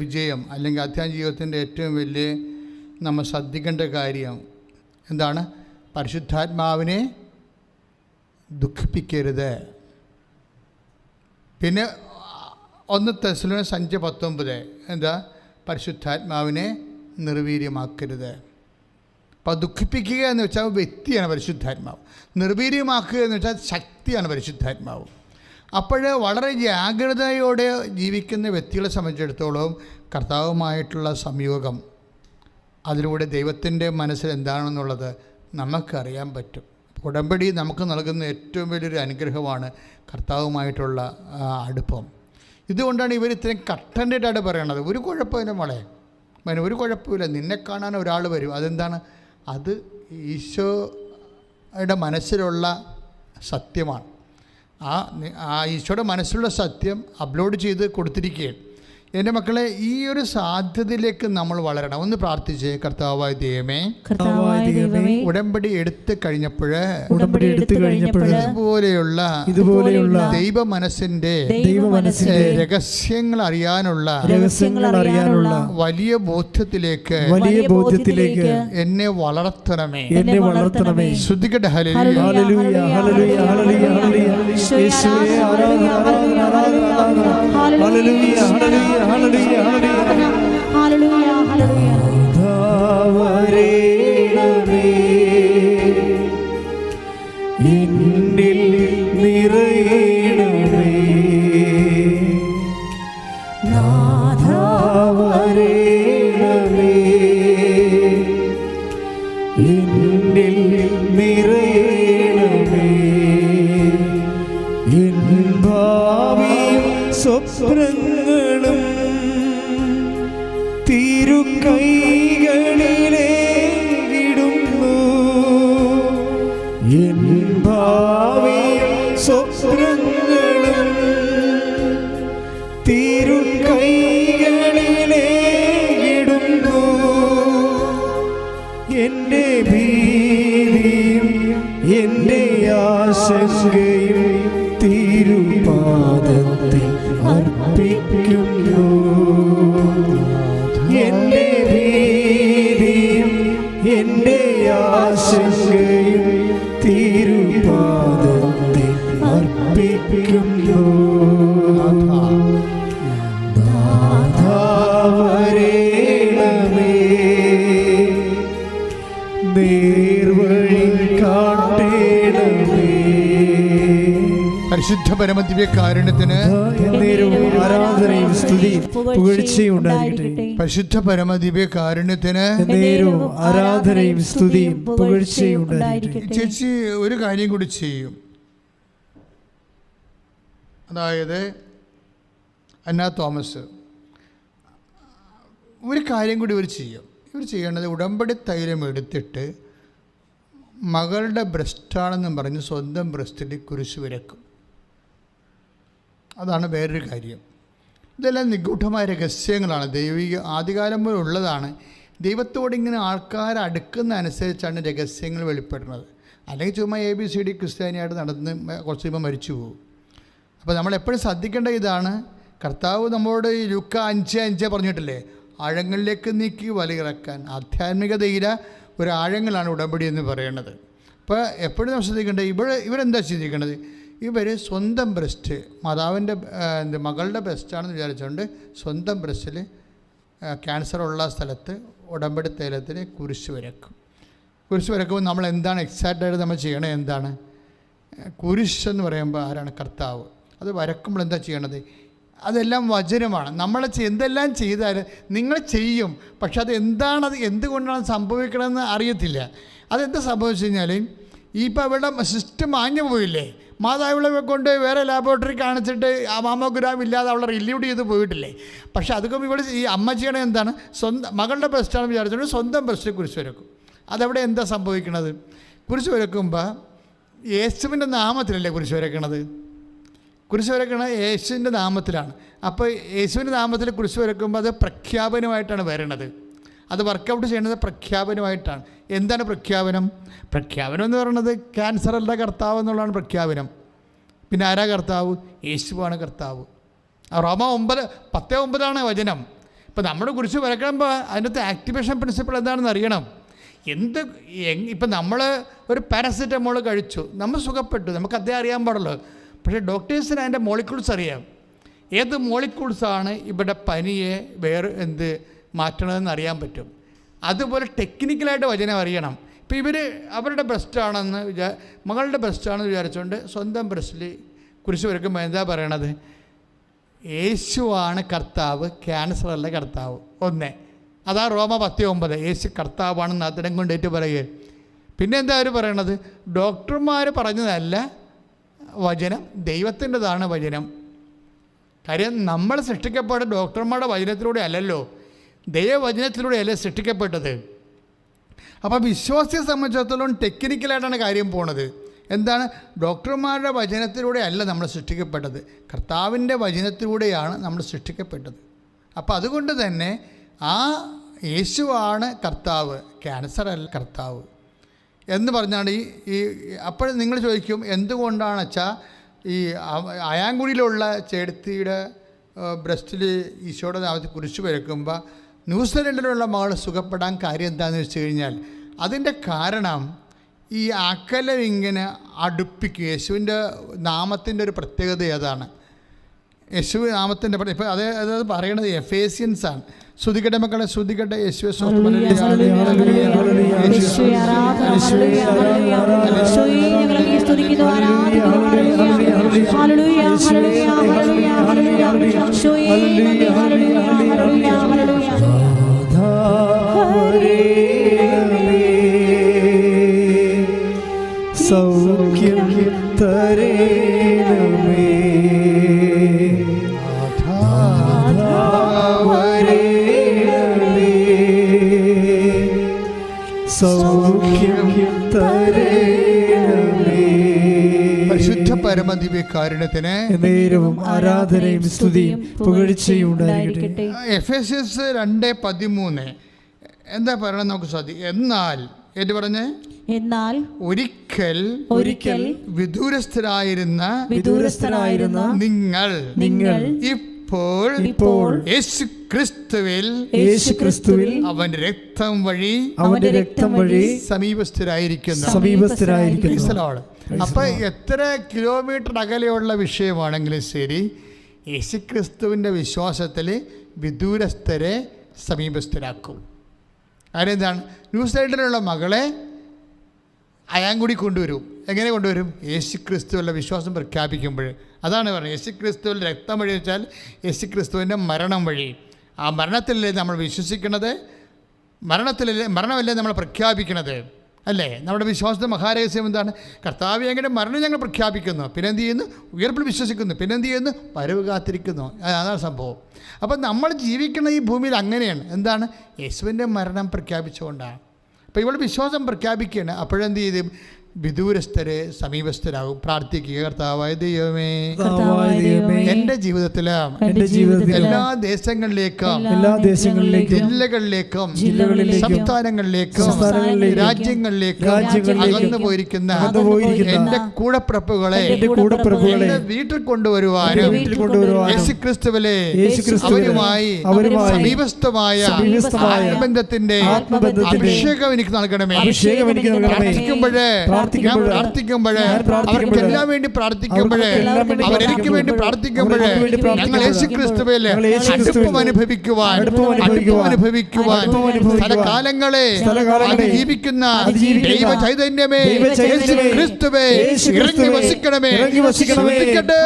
വിജയം, അല്ലെങ്കിൽ ആധ്യാത്മിക ജീവിതത്തിൻ്റെ ഏറ്റവും വലിയ നമ്മൾ ശ്രദ്ധിക്കേണ്ട കാര്യം എന്താണ്? പരിശുദ്ധാത്മാവിനെ ദുഃഖിപ്പിക്കരുത്. പിന്നെ 1 തെസ്സലോനിക്കർ 5:19 എന്താ? പരിശുദ്ധാത്മാവിനെ നിർവീര്യമാക്കരുത്. അപ്പോൾ ദുഃഖിപ്പിക്കുക എന്ന് വെച്ചാൽ വ്യക്തിയാണ് പരിശുദ്ധാത്മാവ്. നിർവീര്യമാക്കുക എന്ന് വെച്ചാൽ ശക്തിയാണ് പരിശുദ്ധാത്മാവ്. അപ്പോൾ വളരെ ജാഗ്രതയോടെ ജീവിക്കുന്ന വ്യക്തികളെ സംബന്ധിച്ചിടത്തോളം കർത്താവുമായിട്ടുള്ള സംയോഗം, അതിലൂടെ ദൈവത്തിൻ്റെ മനസ്സിൽ എന്താണെന്നുള്ളത് നമുക്കറിയാൻ പറ്റും. ഉടമ്പടി നമുക്ക് നൽകുന്ന ഏറ്റവും വലിയൊരു അനുഗ്രഹമാണ് കർത്താവുമായിട്ടുള്ള അടുപ്പം. ഇതുകൊണ്ടാണ് ഇവർ ഇത്രയും കട്ടൻ്റായിട്ട് പറയണത്. ഒരു കുഴപ്പമില്ല മോളെ, ഒരു കുഴപ്പമില്ല, നിന്നെ കാണാൻ ഒരാൾ വരും. അതെന്താണ്? അത് ഈശോയുടെ മനസ്സിലുള്ള സത്യമാണ്. ആ ഈശോയുടെ മനസ്സിലുള്ള സത്യം അപ്ലോഡ് ചെയ്ത് കൊടുത്തിരിക്കുകയാണ്. എൻ്റെ മക്കളെ, ഈ ഒരു സാധ്യതയിലേക്ക് നമ്മൾ വളരണം. ഒന്ന് പ്രാർത്ഥിച്ചേ. കർത്താവായ ദൈവമേ, ഉടമ്പടി എടുത്തു കഴിഞ്ഞപ്പോൾ ഇതുപോലെയുള്ള ദൈവ മനസ്സിന്റെ രഹസ്യങ്ങൾ അറിയാനുള്ള വലിയ ബോധ്യത്തിലേക്ക് എന്നെ വളർത്തണമേ. ശ്രദ്ധിക്കട്ടെ. ഹല്ലേലൂയ, ഹല്ലേലൂയ, ഹല്ലേലൂയ, ഹല്ലേലൂയ, ഹല്ലേലൂയ, ഹല്ലേലൂയ. ഹല്ലേലൂയ, ഹല്ലേലൂയ, ഹല്ലേലൂയ. ധാവരേണമേ എന്നിൽ നിറയണമേ, നാഥാവരേണമേ എന്നിൽ നിറയണമേ. എൻ ഭാവിയും സ്വപ്നങ്ങളും തിരുക്കൈകളിലേക്കിടുന്നു. എൻ ഭാവിയും സ്വപ്നങ്ങളും തിരുക്കൈകളിലേക്കിടുന്നു. എൻ്റെ ഭീതിയും എൻ്റെ ആശങ്കയും തിരുപാദത്തിൽ അർപ്പിക്കുന്നു. എൻ്റെ ഭീതിയും എൻ്റെ ആശങ്കയും തിരുപാദത്തിൽ അർപ്പിക്കുന്നു. നാഥാവരേണമേ നേർവഴി കാട്ടേണമേ. പരിശുദ്ധ പരമദിവ്യ കാരുണ്യത്തിന് ആരാധനയും സ്തുതിയും പുകഴ്ചയും ഉണ്ടാകട്ടെ. പരിശുദ്ധ പരമദിവ്യ കാരുണ്യത്തിന് നേരവും ആരാധനയും സ്തുതിയും പുകഴ്ചയും ഉണ്ടായിരിക്കട്ടെ. ചേച്ചി ഒരു കാര്യം കൂടി ചെയ്യും. അതായത് അന്ന തോമസ് ഒരു കാര്യം കൂടി ഇവർ ചെയ്യും. ഇവർ ചെയ്യേണ്ടത് ഉടമ്പടി തൈലം എടുത്തിട്ട് മകളുടെ ബ്രസ്റ്റാണെന്നും പറഞ്ഞ് സ്വന്തം ബ്രസ്റ്റിൽ കുരിശ് വരക്കും. അതാണ് വേറൊരു കാര്യം. ഇതെല്ലാം നിഗൂഢമായ രഹസ്യങ്ങളാണ്. ദൈവിക ആദ്യകാലം മുതൽ ഉള്ളതാണ്. ദൈവത്തോട് ഇങ്ങനെ ആൾക്കാർ അടുക്കുന്ന അനുസരിച്ചാണ് രഹസ്യങ്ങൾ വെളിപ്പെടുന്നത്. അല്ലെങ്കിൽ ചുമ്മാ ABCD ക്രിസ്ത്യാനിയായിട്ട് നടന്ന് കുറച്ച് കഴിയുമ്പോൾ മരിച്ചു പോകും. അപ്പോൾ നമ്മളെപ്പോഴും ശ്രദ്ധിക്കേണ്ട ഇതാണ്, കർത്താവ് നമ്മളോട് ഈ ലൂക്ക 5:5 പറഞ്ഞിട്ടില്ലേ, ആഴങ്ങളിലേക്ക് നീക്കി വലിയിറക്കാൻ. ആധ്യാത്മികതയിലെ ഒരു ആഴങ്ങളാണ് ഉടമ്പടി എന്ന് പറയുന്നത്. അപ്പോൾ എപ്പോഴും നമ്മൾ ശ്രദ്ധിക്കേണ്ടത്, ഇവരെന്താ ചിന്തിക്കേണ്ടത്, ഇവർ സ്വന്തം ബ്രസ്റ്റ് മാതാവിൻ്റെ മകളുടെ ബ്രസ്റ്റാണെന്ന് വിചാരിച്ചുകൊണ്ട് സ്വന്തം ബ്രസ്റ്റിൽ ക്യാൻസറുള്ള സ്ഥലത്ത് ഉടമ്പടി തൈലത്തിന് കുരിശ് വരക്കും. കുരിശ് വരക്കുമ്പോൾ നമ്മൾ എന്താണ് എക്സാക്റ്റായിട്ട് നമ്മൾ ചെയ്യണത്, എന്താണ് കുരിശ് എന്ന് പറയുമ്പോൾ ആരാണ്? കർത്താവ്. അത് വരക്കുമ്പോൾ എന്താ ചെയ്യണത്? അതെല്ലാം വചനമാണ്. നമ്മൾ എന്തെല്ലാം ചെയ്താൽ നിങ്ങൾ ചെയ്യും, പക്ഷെ അത് എന്താണത്, എന്തുകൊണ്ടാണ് സംഭവിക്കണമെന്ന് അറിയത്തില്ല. അതെന്താ സംഭവിച്ചു കഴിഞ്ഞാൽ, ഇപ്പോൾ ഇവിടെ സിസ്റ്റം മാഞ്ഞു പോയില്ലേ, മാതാവിളെ കൊണ്ട് വേറെ ലാബോറട്ടറി കാണിച്ചിട്ട് ആ മാമോഗ്രാം ഇല്ലാതെ അവളെ റിലീവ് ചെയ്ത് പോയിട്ടില്ലേ. പക്ഷെ അതൊക്കെ ഇവിടെ ഈ അമ്മ ചെയ്യണത് എന്താണ്, സ്വന്തം മകളുടെ ബ്രസ്റ്റാണെന്ന് വിചാരിച്ചുകൊണ്ട് സ്വന്തം ബ്രസ്റ്റിൽ കുരിശ് വരക്കും. അതവിടെ എന്താ സംഭവിക്കണത്? കുരിശ് വരക്കുമ്പോൾ യേശുവിൻ്റെ നാമത്തിലല്ലേ കുരിശ് വരക്കണത്? കുരിശ് വരക്കണത് യേശുവിൻ്റെ നാമത്തിലാണ്. അപ്പോൾ യേശുവിൻ്റെ നാമത്തിൽ കുരിശ് വരക്കുമ്പോൾ അത് പ്രഖ്യാപനമായിട്ടാണ് വരണത്. അത് വർക്കൗട്ട് ചെയ്യുന്നത് പ്രഖ്യാപനമായിട്ടാണ്. എന്താണ് പ്രഖ്യാപനം? പ്രഖ്യാപനം എന്ന് പറയുന്നത് ക്യാൻസറല്ല കർത്താവ് എന്നുള്ളതാണ് പ്രഖ്യാപനം. പിന്നെ ആരാ കർത്താവ്? യേശുവാണ് കർത്താവ്. റോമ 9:10-9 വചനം. ഇപ്പോൾ നമ്മൾ കുരിശ് വരക്കുമ്പോൾ അതിനകത്ത് ആക്ടിവേഷൻ പ്രിൻസിപ്പിൾ എന്താണെന്ന് അറിയണം. ഇപ്പം നമ്മൾ ഒരു പാരസിറ്റമോൾ കഴിച്ചു, നമ്മൾ സുഖപ്പെട്ടു, നമുക്ക് അതേ അറിയാൻ പാടുള്ളൂ. പക്ഷേ ഡോക്ടേഴ്സിന് അതിൻ്റെ മോളിക്യൂൾസ് അറിയാം. ഏത് മോളിക്യൂൾസാണ് ഇവിടെ പനിയെ മാറ്റണമെന്ന് അറിയാൻ പറ്റും. അതുപോലെ ടെക്നിക്കലായിട്ട് വചനം അറിയണം. ഇപ്പോൾ ഇവർ അവരുടെ ബ്രസ്റ്റാണെന്ന് മകളുടെ ബ്രസ്റ്റാണെന്ന് വിചാരിച്ചുകൊണ്ട് സ്വന്തം ബ്രസ്റ്റിൽ കുരിശ് വരക്കുമ്പോൾ എന്താ പറയണത്? യേശുവാണ് കർത്താവ്, ക്യാൻസറല്ല കർത്താവ്. അതാ റോമ 10:9. യേശു കർത്താവാണെന്ന് അതിനം കൊണ്ടേറ്റ് പറയുക. പിന്നെ എന്താ അവർ പറയണത്? ഡോക്ടർമാർ പറഞ്ഞതല്ല വചനം, ദൈവത്തിൻ്റെതാണ് വചനം. കാര്യം നമ്മൾ സൃഷ്ടിക്കപ്പെട്ട ഡോക്ടർമാരുടെ വചനത്തിലൂടെ അല്ലല്ലോ, ദൈവവചനത്തിലൂടെയല്ലേ സൃഷ്ടിക്കപ്പെട്ടത്. അപ്പോൾ വിശ്വാസിയെ സംബന്ധിച്ചിടത്തോളം ടെക്നിക്കലായിട്ടാണ് കാര്യം പോണത്. എന്താണ്? ഡോക്ടർമാരുടെ വചനത്തിലൂടെ അല്ല നമ്മൾ സൃഷ്ടിക്കപ്പെട്ടത്, കർത്താവിൻ്റെ വചനത്തിലൂടെയാണ് നമ്മൾ സൃഷ്ടിക്കപ്പെട്ടത്. അപ്പോൾ അതുകൊണ്ട് തന്നെ ആ യേശുവാണ് കർത്താവ്, ക്യാൻസർ അല്ല കർത്താവ് എന്ന് പറഞ്ഞാണ് ഈ അപ്പോൾ നിങ്ങൾ ചോദിക്കും, എന്തുകൊണ്ടാണ് വെച്ചാൽ ഈ അയാങ്കുടിയിലുള്ള ചേടത്തിയുടെ ബ്രസ്റ്റിൽ ഈശോയുടെ നാമത്തിൽ കുരിശ് വരക്കുമ്പോൾ ന്യൂസിലൻഡിലുള്ള മകൾ സുഖപ്പെടാൻ കാര്യം എന്താണെന്ന് വെച്ച് കഴിഞ്ഞാൽ, അതിൻ്റെ കാരണം ഈ അകലം ഇങ്ങനെ അടുപ്പിക്കും. യേശുവിൻ്റെ നാമത്തിൻ്റെ ഒരു പ്രത്യേകത അതാണ്. യേശു നാമത്തിൻ്റെ ഇപ്പോൾ അത് പറയണത് എഫേസ്യൻസാണ്. ശ്രുതിക്കട്ടെ മക്കളെ, ശ്രുതിക്കട്ടെ. യേശുവേ സൗഖ്യം തരേണമേ, സൗഖ്യം തരേണമേ. പരിശുദ്ധ പരമദിവ്യകാരുണ്യത്തിന് നേരവും ആരാധനയും സ്തുതിയും പുകഴ്ചയും ഉണ്ടായിരിക്കട്ടെ. എഫേസ്യസ് 2:13 എന്താ പറയണത് നമുക്ക് ശ്രദ്ധിക്കാം. എന്നാൽ എന്ന് പറഞ്ഞ്, എന്നാൽ ഒരിക്കൽ വിദൂരസ്ഥരായിരുന്ന നിങ്ങൾ ഇപ്പോൾ യേശുക്രിസ്തുവിൽ അവന്റെ രക്തം വഴി സമീപസ്ഥരായിരിക്കുന്നു. അപ്പൊ എത്ര കിലോമീറ്റർ അകലെയുള്ള വിഷയമാണെങ്കിലും ശരി, യേശുക്രിസ്തുവിന്റെ വിശ്വാസത്തിൽ വിദൂരസ്ഥരെ സമീപസ്ഥരാക്കും. അതെന്താണ്? ന്യൂസിലൻഡിലുള്ള മകളെ അയാങ്കുടി കൊണ്ടുവരും. എങ്ങനെ കൊണ്ടുവരും? യേശുക്രിസ്തുവിലുള്ള വിശ്വാസം പ്രഖ്യാപിക്കുമ്പോൾ. അതാണ് പറയുന്നത്, യേശുക്രിസ്തുവിൽ രക്തം വഴി വെച്ചാൽ യേശുക്രിസ്തുവിൻ്റെ മരണം വഴി. ആ മരണത്തിലല്ലേ നമ്മൾ വിശ്വസിക്കുന്നത്? മരണമല്ലേ നമ്മൾ പ്രഖ്യാപിക്കുന്നത്? അല്ലേ? നമ്മുടെ വിശ്വാസത്തെ മഹാരഹസ്യം എന്താണ്? കർത്താവ് എങ്ങനെ മരണം ഞങ്ങൾ പ്രഖ്യാപിക്കുന്നു, പിന്നെ എന്ത് ചെയ്യുന്നു? ഉയർപ്പിൽ വിശ്വസിക്കുന്നു, പിന്നെ എന്ത് ചെയ്യുന്നു? വരവ് കാത്തിരിക്കുന്നു. അതാണ് സംഭവം. അപ്പം നമ്മൾ ജീവിക്കുന്ന ഈ ഭൂമിയിൽ അങ്ങനെയാണ്. എന്താണ്? യേശുവിൻ്റെ മരണം പ്രഖ്യാപിച്ചുകൊണ്ടാണ്. അപ്പോൾ ഇവിടെ വിശ്വാസം പ്രഖ്യാപിക്കുകയാണ്. അപ്പോഴെന്ത് ചെയ്യും? വിദൂരസ്ഥരെ സമീപസ്ഥരാകും. പ്രാർത്ഥിക്കുക, കർത്താവായ ദൈവമേ, എൻ്റെ ജീവിതത്തിലും എല്ലാ ദേശങ്ങളിലേക്കും ജില്ലകളിലേക്കും സംസ്ഥാനങ്ങളിലേക്കും രാജ്യങ്ങളിലേക്കും അകന്നു പോയിരിക്കുന്ന എൻ്റെ കൂടപ്പിറപ്പുകളെ എൻ്റെ വീട്ടിൽ കൊണ്ടുവരുവാനും യേശുക്രിസ്തുവിലെ അവരുമായി സമീപസ്ഥമായ ആത്മബന്ധത്തിന്റെ അഭിഷേകം എനിക്ക് നൽകണമേ. പ്രാർത്ഥിക്കുമ്പോഴേ അവർക്കെല്ലാം വേണ്ടി പ്രാർത്ഥിക്കുമ്പോഴേ അവരെനിക്ക് വേണ്ടി പ്രാർത്ഥിക്കുമ്പോഴേ ഞങ്ങൾ യേശുക്രിസ്തുവിൽ അടുപ്പം അനുഭവിക്കുവാൻ സ്ഥലകാലങ്ങളെ ജീവിക്കുന്ന ദൈവ ചൈതന്യമേ, യേശുക്രിസ്തുവേ ഇറങ്ങി വസിക്കണമേ. ശ്രദ്ധിക്കട്ടെ.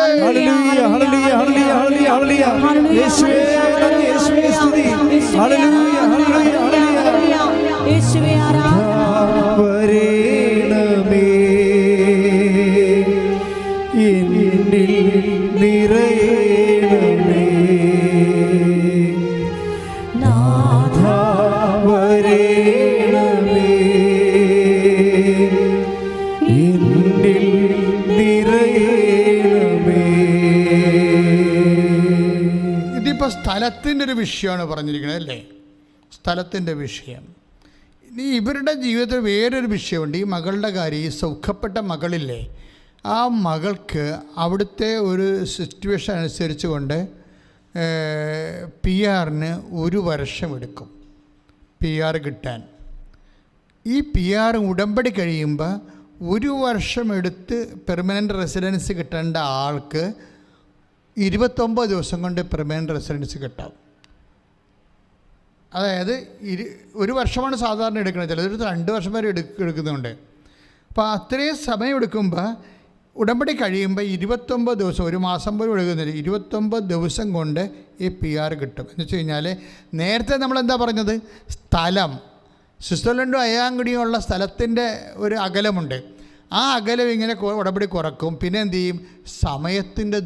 ഇതിപ്പോൾ സ്ഥലത്തിൻ്റെ ഒരു വിഷയമാണ് പറഞ്ഞിരിക്കുന്നത് അല്ലേ? സ്ഥലത്തിൻ്റെ വിഷയം. ഇനി ഇവരുടെ ജീവിതത്തിൽ വേറൊരു വിഷയമുണ്ട്. ഈ മകളുടെ കാര്യം, ഈ സൗഖ്യപ്പെട്ട മകളില്ലേ, ആ മകൾക്ക് അവിടുത്തെ ഒരു സിറ്റുവേഷൻ അനുസരിച്ച് കൊണ്ട് PR-ന് 1 വർഷം എടുക്കും PR കിട്ടാൻ. ഈ PR ഉടമ്പടി കഴിയുമ്പോൾ 1 വർഷം എടുത്ത് പെർമനൻ്റ് റെസിഡൻസ് കിട്ടേണ്ട ആൾക്ക് 29 ദിവസം കൊണ്ട് പെർമനൻ്റ് റെസിഡൻസ് കിട്ടാം. അതായത് 1 വർഷമാണ് സാധാരണ എടുക്കുന്നത്, ചിലർ 2 വർഷം വരെ എടുക്കുന്നുണ്ട്. അപ്പോൾ അത്രയും സമയം എടുക്കുമ്പോൾ ഉടമ്പടി കഴിയുമ്പോൾ 29 ദിവസം, 1 മാസം പോലും എടുക്കുന്നില്ല, 29 ദിവസം കൊണ്ട് ഈ PR കിട്ടും. എന്ന് വെച്ച് കഴിഞ്ഞാൽ നേരത്തെ നമ്മളെന്താ പറഞ്ഞത്? സ്ഥലം, സ്വിറ്റ്സർലൻഡും അയാങ്കുടിയുള്ള സ്ഥലത്തിൻ്റെ ഒരു അകലമുണ്ട്. ആ അകലം ഇങ്ങനെ ഉടമ്പടി കുറക്കും. പിന്നെ എന്ത് ചെയ്യും? സമയത്തിൻ്റെ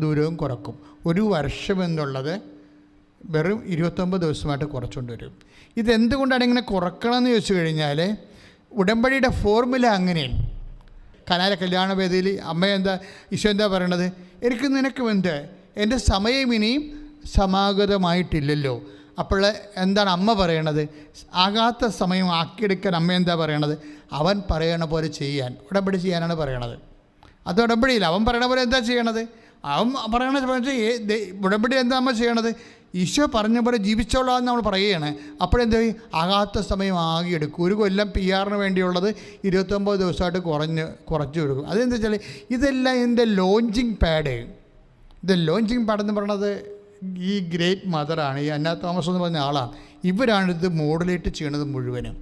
ദൂരവും കുറക്കും. 1 വർഷം എന്നുള്ളത് വെറും 29 ദിവസമായിട്ട് കുറച്ചുകൊണ്ട് വരും. ഇതെന്തുകൊണ്ടാണ് ഇങ്ങനെ കുറക്കണമെന്ന് ചോദിച്ചു കഴിഞ്ഞാൽ ഉടമ്പടിയുടെ ഫോർമുല അങ്ങനെയാണ്. കനാല കല്യാണ വേദിയിൽ ഈശോ എന്താ പറയണത്? നിനക്ക് എന്ത്, എൻ്റെ സമയം ഇനിയും സമാഗതമായിട്ടില്ലല്ലോ. അപ്പോൾ എന്താണ് അമ്മ പറയണത്? ആകാത്ത സമയം ആക്കിയെടുക്കാൻ അമ്മ എന്താ പറയണത്? അവൻ പറയണ പോലെ ചെയ്യാൻ, ഉടമ്പടി ചെയ്യാനാണ് പറയണത്. അത് ഉടമ്പടിയില്ല. അവൻ പറയണ പോലെ എന്താ ചെയ്യണത്? അവൻ പറയണ ഉടമ്പടി എന്താ അമ്മ ചെയ്യണത്? ഈശോ പറഞ്ഞ പോലെ ജീവിച്ചോളാം എന്ന് നമ്മൾ പറയുകയാണ്. അപ്പോഴെന്താ? ആകാത്ത സമയം ആകെ എടുക്കും. 1 കൊല്ലം PR-ന് വേണ്ടിയുള്ളത് 29 ദിവസമായിട്ട് കുറച്ച് കൊടുക്കും. അതെന്താ വെച്ചാൽ ഇതെല്ലാം എൻ്റെ ലോഞ്ചിങ് പാഡ്. ഇത് ലോഞ്ചിങ് പാഡ് എന്ന് പറയണത് ഈ ഗ്രേറ്റ് മദറാണ്, ഈ അന്ന തോമസ് എന്ന് പറഞ്ഞ ആളാണ്. ഇവരാണിത് മോഡുലേറ്റ് ചെയ്യണത് മുഴുവനും.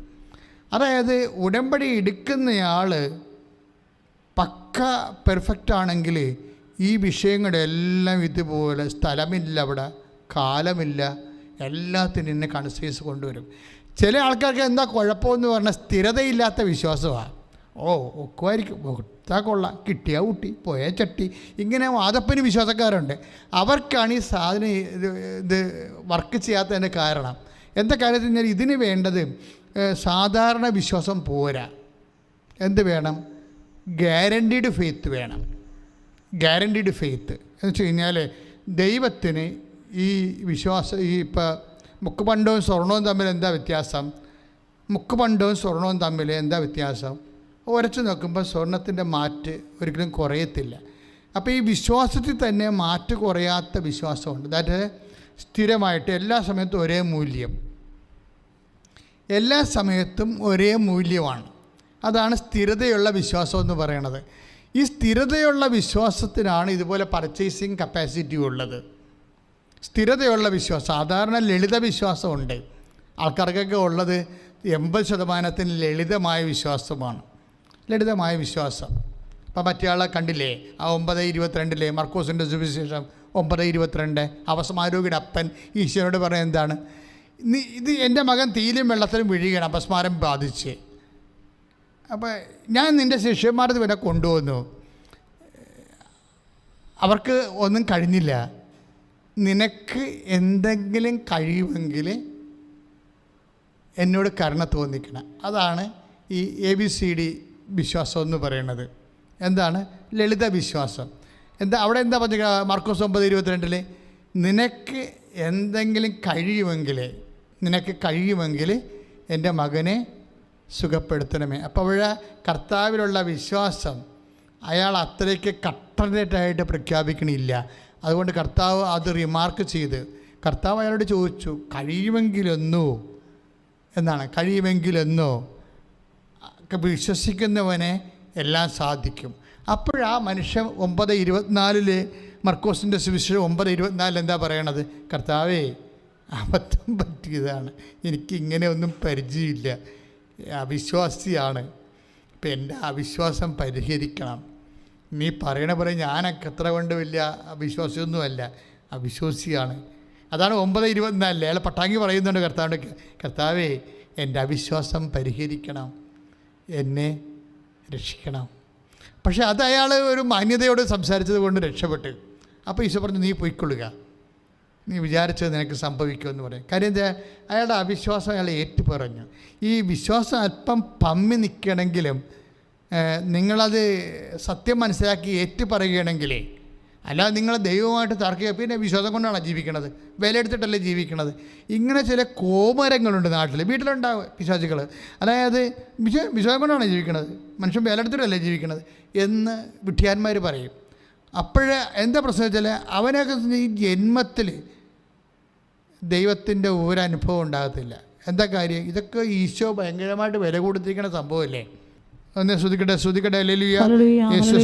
അതായത് ഉടമ്പടി എടുക്കുന്നയാൾ പക്ക പെർഫെക്റ്റ് ആണെങ്കിൽ ഈ വിഷയങ്ങളുടെ എല്ലാം ഇതുപോലെ സ്ഥലമില്ല, അവിടെ കാലമില്ല, എല്ലാത്തിനും എന്നെ കൺസൈസ് കൊണ്ടുവരും. ചില ആൾക്കാർക്ക് എന്താ കുഴപ്പമെന്ന് പറഞ്ഞാൽ സ്ഥിരതയില്ലാത്ത വിശ്വാസമാണ്. ഒക്കുമായിരിക്കും, കൊടുത്താൽ കൊള്ളാം, കിട്ടിയാ ഊട്ടി, പോയാൽ ചട്ടി, ഇങ്ങനെ വാദപ്പന് വിശ്വാസക്കാരുണ്ട്. അവർക്കാണ് ഈ സാധനം ഇത് വർക്ക് ചെയ്യാത്തതിൻ്റെ കാരണം. എന്താ കാര്യം കഴിഞ്ഞാൽ ഇതിന് വേണ്ടത് സാധാരണ വിശ്വാസം പോരാ. എന്ത് വേണം? ഗ്യാരൻറ്റീഡ് ഫെയ്ത്ത് വേണം. ഗ്യാരൻറ്റീഡ് ഫെയ്ത്ത് എന്ന് വെച്ച് കഴിഞ്ഞാൽ ദൈവത്തിന് ഈ വിശ്വാസം, ഈ ഇപ്പോൾ മുക്കുപണ്ടവും സ്വർണവും തമ്മിൽ എന്താ വ്യത്യാസം? മുക്കുപണ്ടവും സ്വർണവും തമ്മിൽ എന്താ വ്യത്യാസം? ഉരച്ച് നോക്കുമ്പോൾ സ്വർണത്തിൻ്റെ മാറ്റ് ഒരിക്കലും കുറയത്തില്ല. അപ്പോൾ ഈ വിശ്വാസത്തിൽ തന്നെ മാറ്റ് കുറയാത്ത വിശ്വാസമുണ്ട്. അതായത് സ്ഥിരമായിട്ട് എല്ലാ സമയത്തും ഒരേ മൂല്യം, എല്ലാ സമയത്തും ഒരേ മൂല്യമാണ്. അതാണ് സ്ഥിരതയുള്ള വിശ്വാസം എന്ന് പറയണത്. ഈ സ്ഥിരതയുള്ള വിശ്വാസത്തിനാണ് ഇതുപോലെ പർച്ചേസിങ് കപ്പാസിറ്റി ഉള്ളത്. സ്ഥിരതയുള്ള വിശ്വാസം, സാധാരണ ലളിത വിശ്വാസമുണ്ട് ആൾക്കാർക്കൊക്കെ ഉള്ളത്. 80% ലളിതമായ വിശ്വാസമാണ്. ലളിതമായ വിശ്വാസം. അപ്പോൾ മറ്റേ ആളെ കണ്ടില്ലേ? ആ 9:22 മർക്കോസിൻ്റെ സുവിശേഷം 9:22 അപസ്മാരോഗിയുടെ അപ്പൻ ഈശോയോട് പറയുന്നത് എന്താണ്? ഇത് എൻ്റെ മകൻ തീയിലും വെള്ളത്തിലും വീഴുകയാണ്, അപസ്മാരം ബാധിച്ച്. അപ്പോൾ ഞാൻ നിൻ്റെ ശിഷ്യന്മാരത് ഇവനെ കൊണ്ടുവന്നു, അവർക്ക് ഒന്നും കഴിഞ്ഞില്ല, നിനക്ക് എന്തെങ്കിലും കഴിയുമെങ്കിൽ എന്നോട് കരുണ തോന്നിക്കണം. അതാണ് ഈ ABCD വിശ്വാസം എന്ന് പറയുന്നത്. എന്താണ്? ലളിത വിശ്വാസം. അവിടെ എന്താ പറഞ്ഞ മാർക്കോസ് 9:22 നിനക്ക് എന്തെങ്കിലും കഴിയുമെങ്കിൽ എൻ്റെ മകനെ സുഖപ്പെടുത്തണമേ. അപ്പോൾ അവിടെ കർത്താവിലുള്ള വിശ്വാസം അയാൾ അത്രയ്ക്ക് കട്ടനായിട്ട് പ്രഖ്യാപിക്കണില്ല. അതുകൊണ്ട് കർത്താവ് അത് റിമാർക്ക് ചെയ്ത് കർത്താവ് അയാളോട് ചോദിച്ചു, കഴിയുമെങ്കിലെന്നോ എന്നാണ്. കഴിയുമെങ്കിലെന്നോ വിശ്വസിക്കുന്നവനെ എല്ലാം സാധിക്കും. അപ്പോഴാ മനുഷ്യൻ 9:24 മർക്കോസിൻ്റെ സുവിശേഷം 9:24 എന്താ പറയണത്? കർത്താവേ, അബദ്ധം പറ്റിയതാണ്, എനിക്ക് ഇങ്ങനെ ഒന്നും പരിചയമില്ല, അവിശ്വാസിയാണ്, ഇപ്പം എൻ്റെ അവിശ്വാസം പരിഹരിക്കണം. നീ പറയണ പോലെ ഞാനൊക്കെ എത്ര കൊണ്ട് വലിയ അവിശ്വാസിയൊന്നുമല്ല, അവിശ്വാസിയാണ്. അതാണ് 9:24 അയാൾ പട്ടാങ്കി പറയുന്നുണ്ട് കർത്താവേ, എൻ്റെ അവിശ്വാസം പരിഹരിക്കണം, എന്നെ രക്ഷിക്കണം. പക്ഷേ അത് അയാൾ ഒരു മാന്യതയോട് സംസാരിച്ചത് കൊണ്ട് രക്ഷപ്പെട്ട്. അപ്പോൾ ഈശോ പറഞ്ഞു, നീ പൊയ്ക്കൊള്ളുക, നീ വിചാരിച്ചത് നിനക്ക് സംഭവിക്കുമെന്ന് പറയും. കാര്യം എന്താ? അയാളുടെ അവിശ്വാസം അയാൾ ഏറ്റുപറഞ്ഞു. ഈ വിശ്വാസം അല്പം പമ്മി നിൽക്കണമെങ്കിലും നിങ്ങളത് സത്യം മനസ്സിലാക്കി ഏറ്റുപറയുകയാണെങ്കിലേ, അല്ലാതെ നിങ്ങൾ ദൈവമായിട്ട് തർക്കുക, പിന്നെ വിശ്വാസം കൊണ്ടാണ് ജീവിക്കണത്, വിലയെടുത്തിട്ടല്ലേ ജീവിക്കണത്. ഇങ്ങനെ ചില കോമരങ്ങളുണ്ട് നാട്ടിൽ, വീട്ടിലുണ്ടാവും പിശാചുകൾ. അതായത് വിശ്വാസം കൊണ്ടാണ് ജീവിക്കണത്, മനുഷ്യൻ വിലയെടുത്തിട്ടല്ലേ ജീവിക്കണത് എന്ന് വിഡ്ഢിയാന്മാർ പറയും. അപ്പോഴേ എന്താ പ്രശ്നം വെച്ചാൽ അവനൊക്കെ ഈ ജന്മത്തിൽ ദൈവത്തിൻ്റെ ഒരനുഭവം ഉണ്ടാകത്തില്ല. എന്താ കാര്യം? ഇതൊക്കെ ഈശോ ഭയങ്കരമായിട്ട് വില കൊടുത്തിരിക്കുന്ന സംഭവമല്ലേ. ഒന്ന് ശ്രദ്ധിക്കട്ടെ. ഹല്ലേലൂയ, യേശു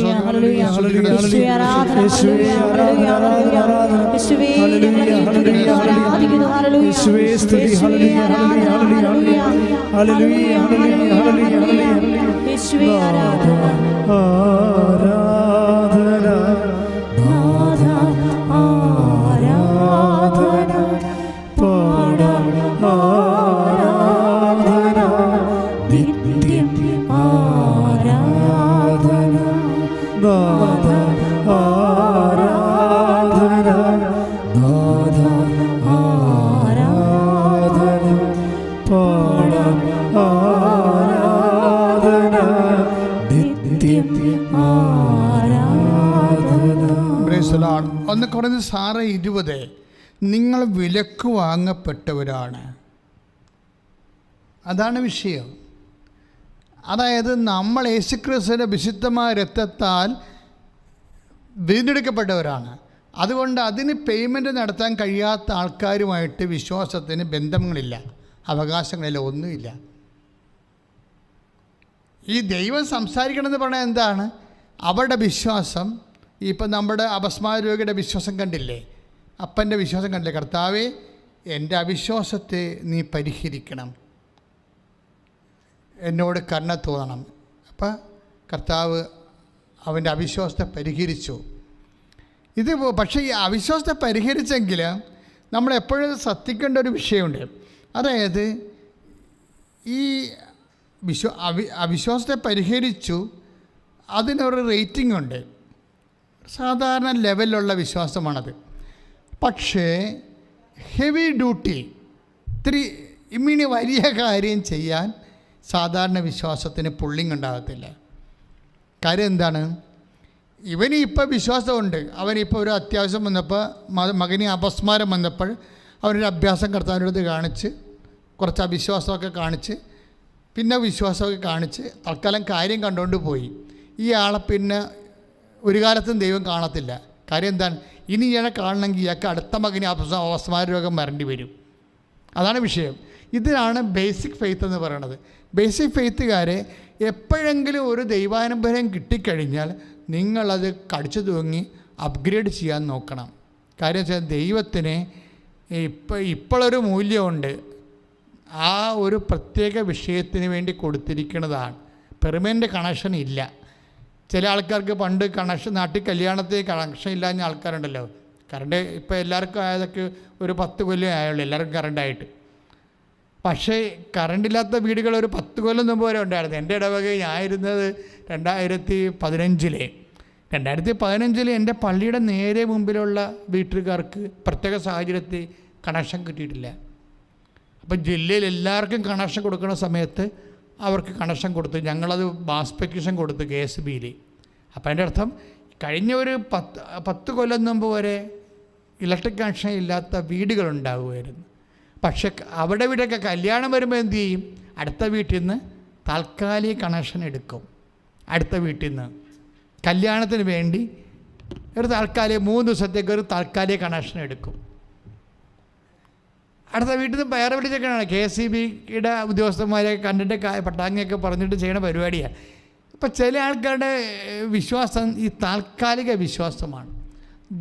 ഒന്ന് കുറഞ്ഞത് 6:20 നിങ്ങൾ വിലക്ക് വാങ്ങപ്പെട്ടവരാണ്. അതാണ് വിഷയം. അതായത് നമ്മൾ യേശുക്രിസ്തുവിൻ്റെ വിശുദ്ധമായ രക്തത്താൽ വീണ്ടെടുക്കപ്പെട്ടവരാണ്. അതുകൊണ്ട് അതിന് പേയ്മെൻറ്റ് നടത്താൻ കഴിയാത്ത ആൾക്കാരുമായിട്ട് വിശ്വാസത്തിന് ബന്ധങ്ങളില്ല, അവകാശങ്ങളില്ല, ഒന്നുമില്ല. ഈ ദൈവം സംസാരിക്കണമെന്ന് പറഞ്ഞാൽ എന്താണ്? അവരുടെ വിശ്വാസം. ഇപ്പം നമ്മുടെ അപസ്മാരോഗിയുടെ വിശ്വാസം കണ്ടില്ലേ, അപ്പൻ്റെ വിശ്വാസം കണ്ടില്ലേ? കർത്താവേ, എൻ്റെ അവിശ്വാസത്തെ നീ പരിഹരിക്കണം, എന്നോട് കരുണ തോന്നണം. അപ്പം കർത്താവ് അവൻ്റെ അവിശ്വാസത്തെ പരിഹരിച്ചു. ഇത് പക്ഷേ ഈ അവിശ്വാസത്തെ പരിഹരിച്ചെങ്കിൽ നമ്മളെപ്പോഴും ശ്രദ്ധിക്കേണ്ട ഒരു വിഷയമുണ്ട്. അതായത് ഈ അവിശ്വാസത്തെ പരിഹരിച്ചു, അതിനൊരു റേറ്റിംഗ് ഉണ്ട്. സാധാരണ ലെവലിലുള്ള വിശ്വാസമാണത്. പക്ഷേ ഹെവി ഡ്യൂട്ടി, ഇത്തിരി ഇമ്മിനി വലിയ കാര്യം ചെയ്യാൻ സാധാരണ വിശ്വാസത്തിന് പുള്ളിങ് ഉണ്ടാകത്തില്ല. കാര്യം എന്താണ്? ഇവനിപ്പോൾ വിശ്വാസമുണ്ട്, അവനിപ്പോൾ ഒരു അത്യാവശ്യം വന്നപ്പോൾ, മകന് അപസ്മാരം വന്നപ്പോൾ അവനൊരു അഭ്യാസം കർത്താവിനടുത്ത് കാണിച്ച്, കുറച്ച് അവിശ്വാസമൊക്കെ കാണിച്ച്, പിന്നെ വിശ്വാസമൊക്കെ കാണിച്ച് തൽക്കാലം കാര്യം കണ്ടുകൊണ്ട് പോയി. ഈ ആളെ പിന്നെ ഒരു കാലത്തും ദൈവം കാണത്തില്ല. കാര്യം എന്താണ്? ഇനി ഇയാളെ കാണണമെങ്കിൽ ഇയാൾക്ക് അടുത്ത മകന് അപസ്മാര രോഗം വരേണ്ടി വരും. അതാണ് വിഷയം. ഇതിനാണ് ബേസിക് ഫെയ്ത്ത് എന്ന് പറയുന്നത്. ബേസിക് ഫെയ്ത്തുകാരെ എപ്പോഴെങ്കിലും ഒരു ദൈവാനുഭവം കിട്ടിക്കഴിഞ്ഞാൽ നിങ്ങളത് കടിച്ചു തൂങ്ങി അപ്ഗ്രേഡ് ചെയ്യാൻ നോക്കണം. കാര്യം വെച്ചാൽ ദൈവത്തിന് ഇപ്പോഴൊരു മൂല്യമുണ്ട്, ആ ഒരു പ്രത്യേക വിഷയത്തിന് വേണ്ടി കൊടുത്തിരിക്കുന്നതാണ്. പെർമനൻ്റ് കണക്ഷൻ ഇല്ല. ചില ആൾക്കാർക്ക് പണ്ട് കണക്ഷൻ, നാട്ടിൽ കല്യാണത്തിൽ കണക്ഷൻ ഇല്ലാഞ്ഞ ആൾക്കാരുണ്ടല്ലോ, കറണ്ട് ഇപ്പോൾ എല്ലാവർക്കും ആയതൊക്കെ ഒരു 10 കൊല്ലം ആയുള്ളൂ എല്ലാവർക്കും കറണ്ടായിട്ട്. പക്ഷേ കറണ്ടില്ലാത്ത വീടുകൾ ഒരു 10 കൊല്ലം മുമ്പ് വരെ ഉണ്ടായിരുന്നു. എൻ്റെ ഇടവകയിൽ ഞാനിരുന്നത് 2015 എൻ്റെ പള്ളിയുടെ നേരെ മുമ്പിലുള്ള വീട്ടുകാർക്ക് പ്രത്യേക സാഹചര്യത്തിൽ കണക്ഷൻ കിട്ടിയിട്ടില്ല. അപ്പം ജില്ലയിൽ എല്ലാവർക്കും കണക്ഷൻ കൊടുക്കുന്ന സമയത്ത് അവർക്ക് കണക്ഷൻ കൊടുത്തു. ഞങ്ങളത് മാസ് പെറ്റീഷൻ കൊടുത്തു KSBയിൽ. അപ്പം അതിൻ്റെ അർത്ഥം കഴിഞ്ഞ ഒരു 10 കൊല്ലം മുമ്പ് വരെ ഇലക്ട്രിക് കണക്ഷൻ ഇല്ലാത്ത വീടുകളുണ്ടാകുമായിരുന്നു. പക്ഷെ അവിടെ ഇവിടെയൊക്കെ കല്യാണം വരുമ്പോൾ എന്തു ചെയ്യും? അടുത്ത വീട്ടിൽ നിന്ന് താൽക്കാലിക കണക്ഷൻ എടുക്കും. അടുത്ത വീട്ടിൽ നിന്ന് കല്യാണത്തിന് വേണ്ടി ഒരു താൽക്കാലിക 3 ദിവസത്തേക്ക് ഒരു താൽക്കാലിക കണക്ഷൻ എടുക്കും. അടുത്ത വീട്ടിൽ നിന്ന് വേറെ വിളിച്ചൊക്കെയാണ് KSBയുടെ ഉദ്യോഗസ്ഥന്മാരെ കണ്ടിട്ട് പട്ടാങ്ങിയൊക്കെ പറഞ്ഞിട്ട് ചെയ്യുന്ന പരിപാടിയാണ്. ഇപ്പം ചില ആൾക്കാരുടെ വിശ്വാസം ഈ താൽക്കാലിക വിശ്വാസമാണ്.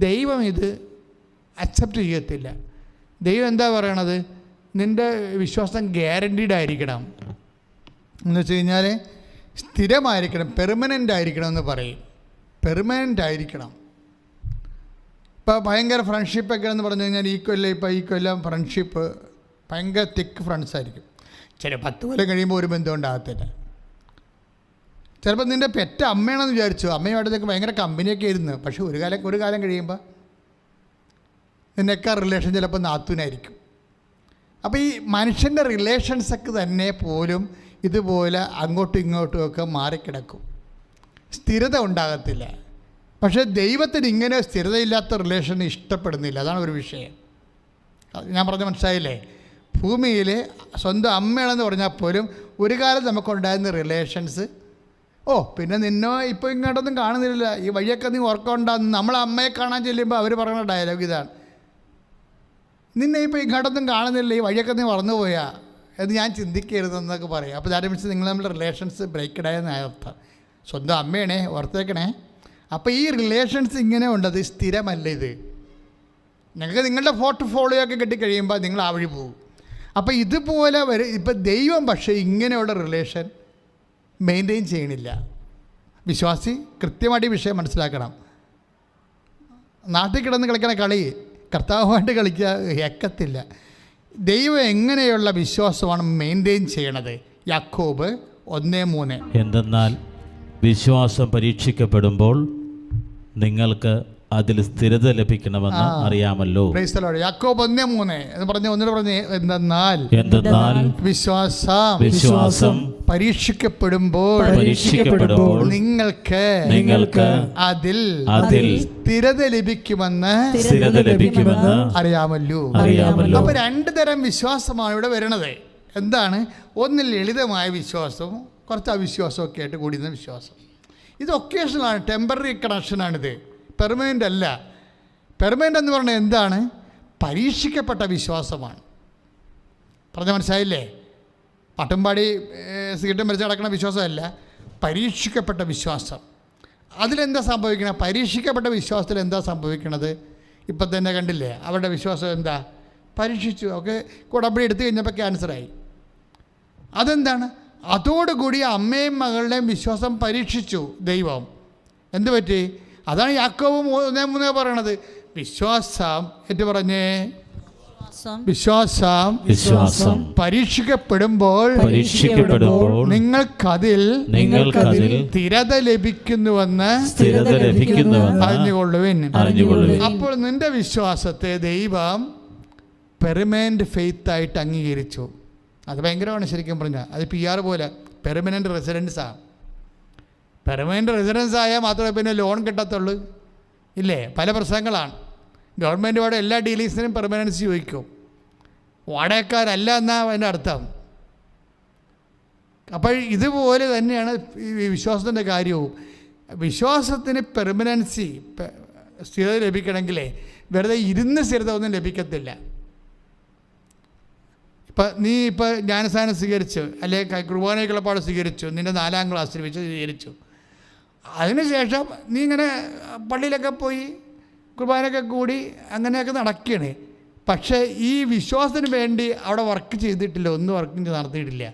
ദൈവം ഇത് അക്സെപ്റ്റ് ചെയ്യത്തില്ല. ദൈവം എന്താ പറയണത്? നിൻ്റെ വിശ്വാസം ഗ്യാരണ്ടീഡ് ആയിരിക്കണം എന്ന് വെച്ച് കഴിഞ്ഞാൽ സ്ഥിരമായിരിക്കണം, പെർമനൻ്റ് ആയിരിക്കണം എന്ന് പറയും. പെർമനൻ്റ് ആയിരിക്കണം. ഇപ്പോൾ ഭയങ്കര ഫ്രണ്ട്ഷിപ്പൊക്കെ എന്ന് പറഞ്ഞു കഴിഞ്ഞാൽ ഈ കൊല്ലം ഫ്രണ്ട്ഷിപ്പ് ഭയങ്കര തിക്ക് ഫ്രണ്ട്സ് ആയിരിക്കും. ചില 10 കൊല്ലം കഴിയുമ്പോൾ ഒരു ബന്ധം ഉണ്ടാകത്തില്ല. ചിലപ്പോൾ നിൻ്റെ പെറ്റ അമ്മയാണെന്ന് വിചാരിച്ചു, അമ്മയുമായിട്ടൊക്കെ ഭയങ്കര കമ്പനിയൊക്കെ ആയിരുന്നു. പക്ഷേ ഒരു കാലം കഴിയുമ്പോൾ നിന്നൊക്കെ റിലേഷൻ ചിലപ്പോൾ നാത്തൂനായിരിക്കും. അപ്പോൾ ഈ മനുഷ്യൻ്റെ റിലേഷൻസൊക്കെ തന്നെ പോലും ഇതുപോലെ അങ്ങോട്ടും ഇങ്ങോട്ടും ഒക്കെ മാറിക്കിടക്കും, സ്ഥിരത ഉണ്ടാകത്തില്ല. പക്ഷേ ദൈവത്തിന് ഇങ്ങനെ സ്ഥിരതയില്ലാത്ത റിലേഷൻ ഇഷ്ടപ്പെടുന്നില്ല. അതാണ് ഒരു വിഷയം. ഞാൻ പറഞ്ഞ മനസ്സിലായില്ലേ? ഭൂമിയിൽ സ്വന്തം അമ്മയാണെന്ന് പറഞ്ഞാൽ പോലും ഒരു കാലം നമുക്കുണ്ടായിരുന്ന റിലേഷൻസ്, പിന്നെ നിന്നോ ഇപ്പോൾ ഇങ്ങോട്ടൊന്നും കാണുന്നില്ല, ഈ വഴിയൊക്കെ നീ ഓർക്കൊണ്ടാന്ന് നമ്മളെ അമ്മയെ കാണാൻ ചെല്ലുമ്പോൾ അവർ പറയുന്ന ഡയലോഗ് ഇതാണ്: നിന്നെ ഇപ്പോൾ ഇങ്ങോട്ടൊന്നും കാണുന്നില്ല, ഈ വഴിയൊക്കെ നീ മറന്നുപോയാ എന്ന് ഞാൻ ചിന്തിക്കരുതെന്നൊക്കെ പറയും. അപ്പോൾ ദാറ്റ് മീൻസ് നിങ്ങൾ തമ്മിൽ റിലേഷൻസ് ബ്രേക്കഡായെന്ന് അർത്ഥം. സ്വന്തം അമ്മയാണേ, ഓർത്തേക്കണേ. അപ്പോൾ ഈ റിലേഷൻസ് ഇങ്ങനെ ഉണ്ട്, അത് സ്ഥിരമല്ല. ഇത് നിങ്ങൾക്ക് നിങ്ങളുടെ പോർട്ട്ഫോളിയോ ഒക്കെ കിട്ടിക്കഴിയുമ്പോൾ നിങ്ങൾ ആ വഴി പോകും. അപ്പോൾ ഇതുപോലെ ഇപ്പം ദൈവം പക്ഷേ ഇങ്ങനെയുള്ള റിലേഷൻ മെയിൻറ്റെയിൻ ചെയ്യണില്ല. വിശ്വാസി കൃത്യമായിട്ട് ഈ വിഷയം മനസ്സിലാക്കണം. നാട്ടിൽ കിടന്ന് കളിക്കണ കളി കർത്താവുമായിട്ട് കളിക്കുക ഏക്കത്തില്ല. ദൈവം എങ്ങനെയുള്ള വിശ്വാസമാണ് മെയിൻറ്റെയിൻ ചെയ്യണത്? യാക്കോബ് 1:3. എന്തെന്നാൽ വിശ്വാസം പരീക്ഷിക്കപ്പെടുമ്പോൾ നിങ്ങൾക്ക് അതിൽ സ്ഥിരത ലഭിക്കണമെന്ന് അറിയാമല്ലോ. യാക്കോബ് 1:3 എന്ന് പറഞ്ഞ് ഒന്നിനു പറഞ്ഞ് എന്തെന്നാൽ വിശ്വാസം പരീക്ഷിക്കപ്പെടുമ്പോൾ നിങ്ങൾക്ക് അതിൽ സ്ഥിരത ലഭിക്കുമെന്ന് അറിയാമല്ലോ. അപ്പൊ 2 തരം വിശ്വാസമാണ് ഇവിടെ വരണത്. എന്താണ്? ഒന്ന് ലളിതമായ വിശ്വാസവും കുറച്ച് അവിശ്വാസമൊക്കെ ആയിട്ട് കൂടുന്ന വിശ്വാസം. ഇത് ഒക്കേഷണലാണ്, ടെമ്പററി കണക്ഷനാണിത്, പെർമനൻ്റ് അല്ല. പെർമനൻ്റ് എന്ന് പറഞ്ഞാൽ എന്താണ്? പരീക്ഷിക്കപ്പെട്ട വിശ്വാസമാണ്. പറഞ്ഞ മനസ്സിലായില്ലേ? പട്ടുംപാടി സിഗരറ്റും വലിച്ച് നടക്കുന്ന വിശ്വാസമല്ല, പരീക്ഷിക്കപ്പെട്ട വിശ്വാസം. അതിലെന്താ സംഭവിക്കണം? പരീക്ഷിക്കപ്പെട്ട വിശ്വാസത്തിൽ എന്താ സംഭവിക്കണത്? ഇപ്പം തന്നെ കണ്ടില്ലേ അവരുടെ വിശ്വാസം എന്താ? പരീക്ഷിച്ചു, ഒക്കെ കുടമ്പടി എടുത്തു കഴിഞ്ഞപ്പോൾ ക്യാൻസറായി. അതെന്താണ്? അതോടുകൂടി അമ്മയും മകളുടെയും വിശ്വാസം പരീക്ഷിച്ചു ദൈവം. എന്ത് പറ്റി? അതാണ് യാക്കോബ് 1:3 പറയണത്. വിശ്വാസം എന്ന് പറഞ്ഞേ, വിശ്വാസം പരീക്ഷിക്കപ്പെടുമ്പോൾ നിങ്ങൾക്കതിൽ സ്ഥിരത ലഭിക്കുന്നുവെന്ന് അറിഞ്ഞുകൊള്ളുവിൻ. അപ്പോൾ നിന്റെ വിശ്വാസത്തെ ദൈവം പെർമനന്റ് ഫെയ്ത്ത് ആയിട്ട് അംഗീകരിച്ചു. അത് ഭയങ്കരമാണ് ശരിക്കും പറഞ്ഞാൽ. അത് PR പോലെ പെർമനന്റ് റെസിഡൻസാണ്. പെർമനന്റ് റെസിഡൻസ് ആയാൽ മാത്രമേ പിന്നെ ലോൺ കിട്ടത്തുള്ളൂ, ഇല്ലേ? പല പ്രശ്നങ്ങളാണ്. ഗവൺമെൻറ് വാടക എല്ലാ ഡീലീസിനും പെർമനൻസി ചോദിക്കും. വാടകക്കാരല്ല എന്നാണ് അതിൻ്റെ അർത്ഥം. അപ്പോൾ ഇതുപോലെ തന്നെയാണ് ഈ വിശ്വാസത്തിൻ്റെ കാര്യവും. വിശ്വാസത്തിന് പെർമനൻസി, സ്ഥിരത ലഭിക്കണമെങ്കിലേ വെറുതെ ഇരുന്ന് സ്ഥിരത ഒന്നും ലഭിക്കത്തില്ല. നീ ജ്ഞാനസ്നാനം സ്വീകരിച്ചു, അല്ലെങ്കിൽ കുർബാനയ്ക്കുള്ള പാട് സ്വീകരിച്ചു, നിൻ്റെ 4ാം ക്ലാസ്സിൽ വെച്ച് സ്വീകരിച്ചു. അതിനുശേഷം നീ ഇങ്ങനെ പള്ളിയിലൊക്കെ പോയി കുർബാനയൊക്കെ കൂടി അങ്ങനെയൊക്കെ നടക്കുകയാണ്. പക്ഷേ ഈ വിശ്വാസത്തിന് വേണ്ടി അവിടെ വർക്ക് ചെയ്തിട്ടില്ല, ഒന്നും വർക്കും നടത്തിയിട്ടില്ല.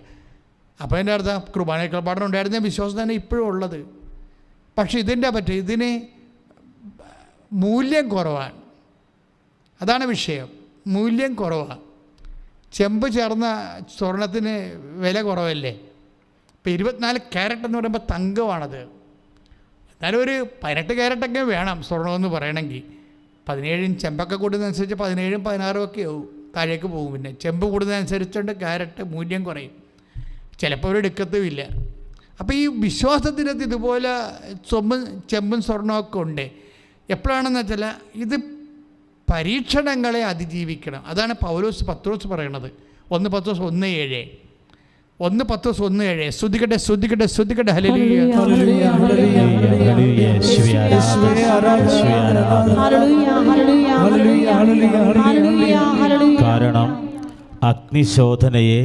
അപ്പോൾ എൻ്റെ അർത്ഥം കുർബാനയ്ക്കുള്ള പാഠം ഉണ്ടായിരുന്ന വിശ്വാസം തന്നെ ഇപ്പോഴും ഉള്ളത്. പക്ഷേ ഇതിന് മൂല്യം കുറവാണ്. അതാണ് വിഷയം. മൂല്യം കുറവാണ്. ചെമ്പ് ചേർന്ന സ്വർണത്തിന് വില കുറവല്ലേ. ഇപ്പോൾ 24 ക്യാരറ്റ് എന്ന് പറയുമ്പോൾ തങ്കമാണത്. എന്നാലും ഒരു 18 ക്യാരറ്റൊക്കെ വേണം സ്വർണമെന്ന് പറയണമെങ്കിൽ. 17 ചെമ്പൊക്കെ കൂടുന്നതനുസരിച്ച് 17, 16 ഒക്കെ ആവും, താഴേക്ക് പോകും. പിന്നെ ചെമ്പ് കൂടുന്നതനുസരിച്ചുകൊണ്ട് ക്യാരറ്റ് മൂല്യം കുറയും, ചിലപ്പോൾ അവർ എടുക്കത്തുമില്ല. അപ്പോൾ ഈ വിശ്വാസത്തിനകത്ത് ഇതുപോലെ ചെമ്പും സ്വർണ്ണമൊക്കെ ഉണ്ട്. എപ്പോഴാണെന്ന് വെച്ചാൽ ഇത് പരീക്ഷണങ്ങളെ അതിജീവിക്കണം. അതാണ് പത്രോസ് പറയണത്. 1 പത്രോസ് 1:7. 1 പത്രോസ് 1:7. സ്തുതിക്കട്ടെ, സ്തുതിക്കട്ടെ, സ്തുതിക്കട്ടെ. ഹല്ലേലൂയ, ഹല്ലേലൂയ, ഹല്ലേലൂയ, ഹല്ലേലൂയ, യേശുവേ ആരാധന, യേശുവേ ആരാധന. ഹല്ലേലൂയ, ഹല്ലേലൂയ, ഹല്ലേലൂയ, ഹല്ലേലൂയ, ഹല്ലേലൂയ. കാരണം അഗ്നിശോധനയെ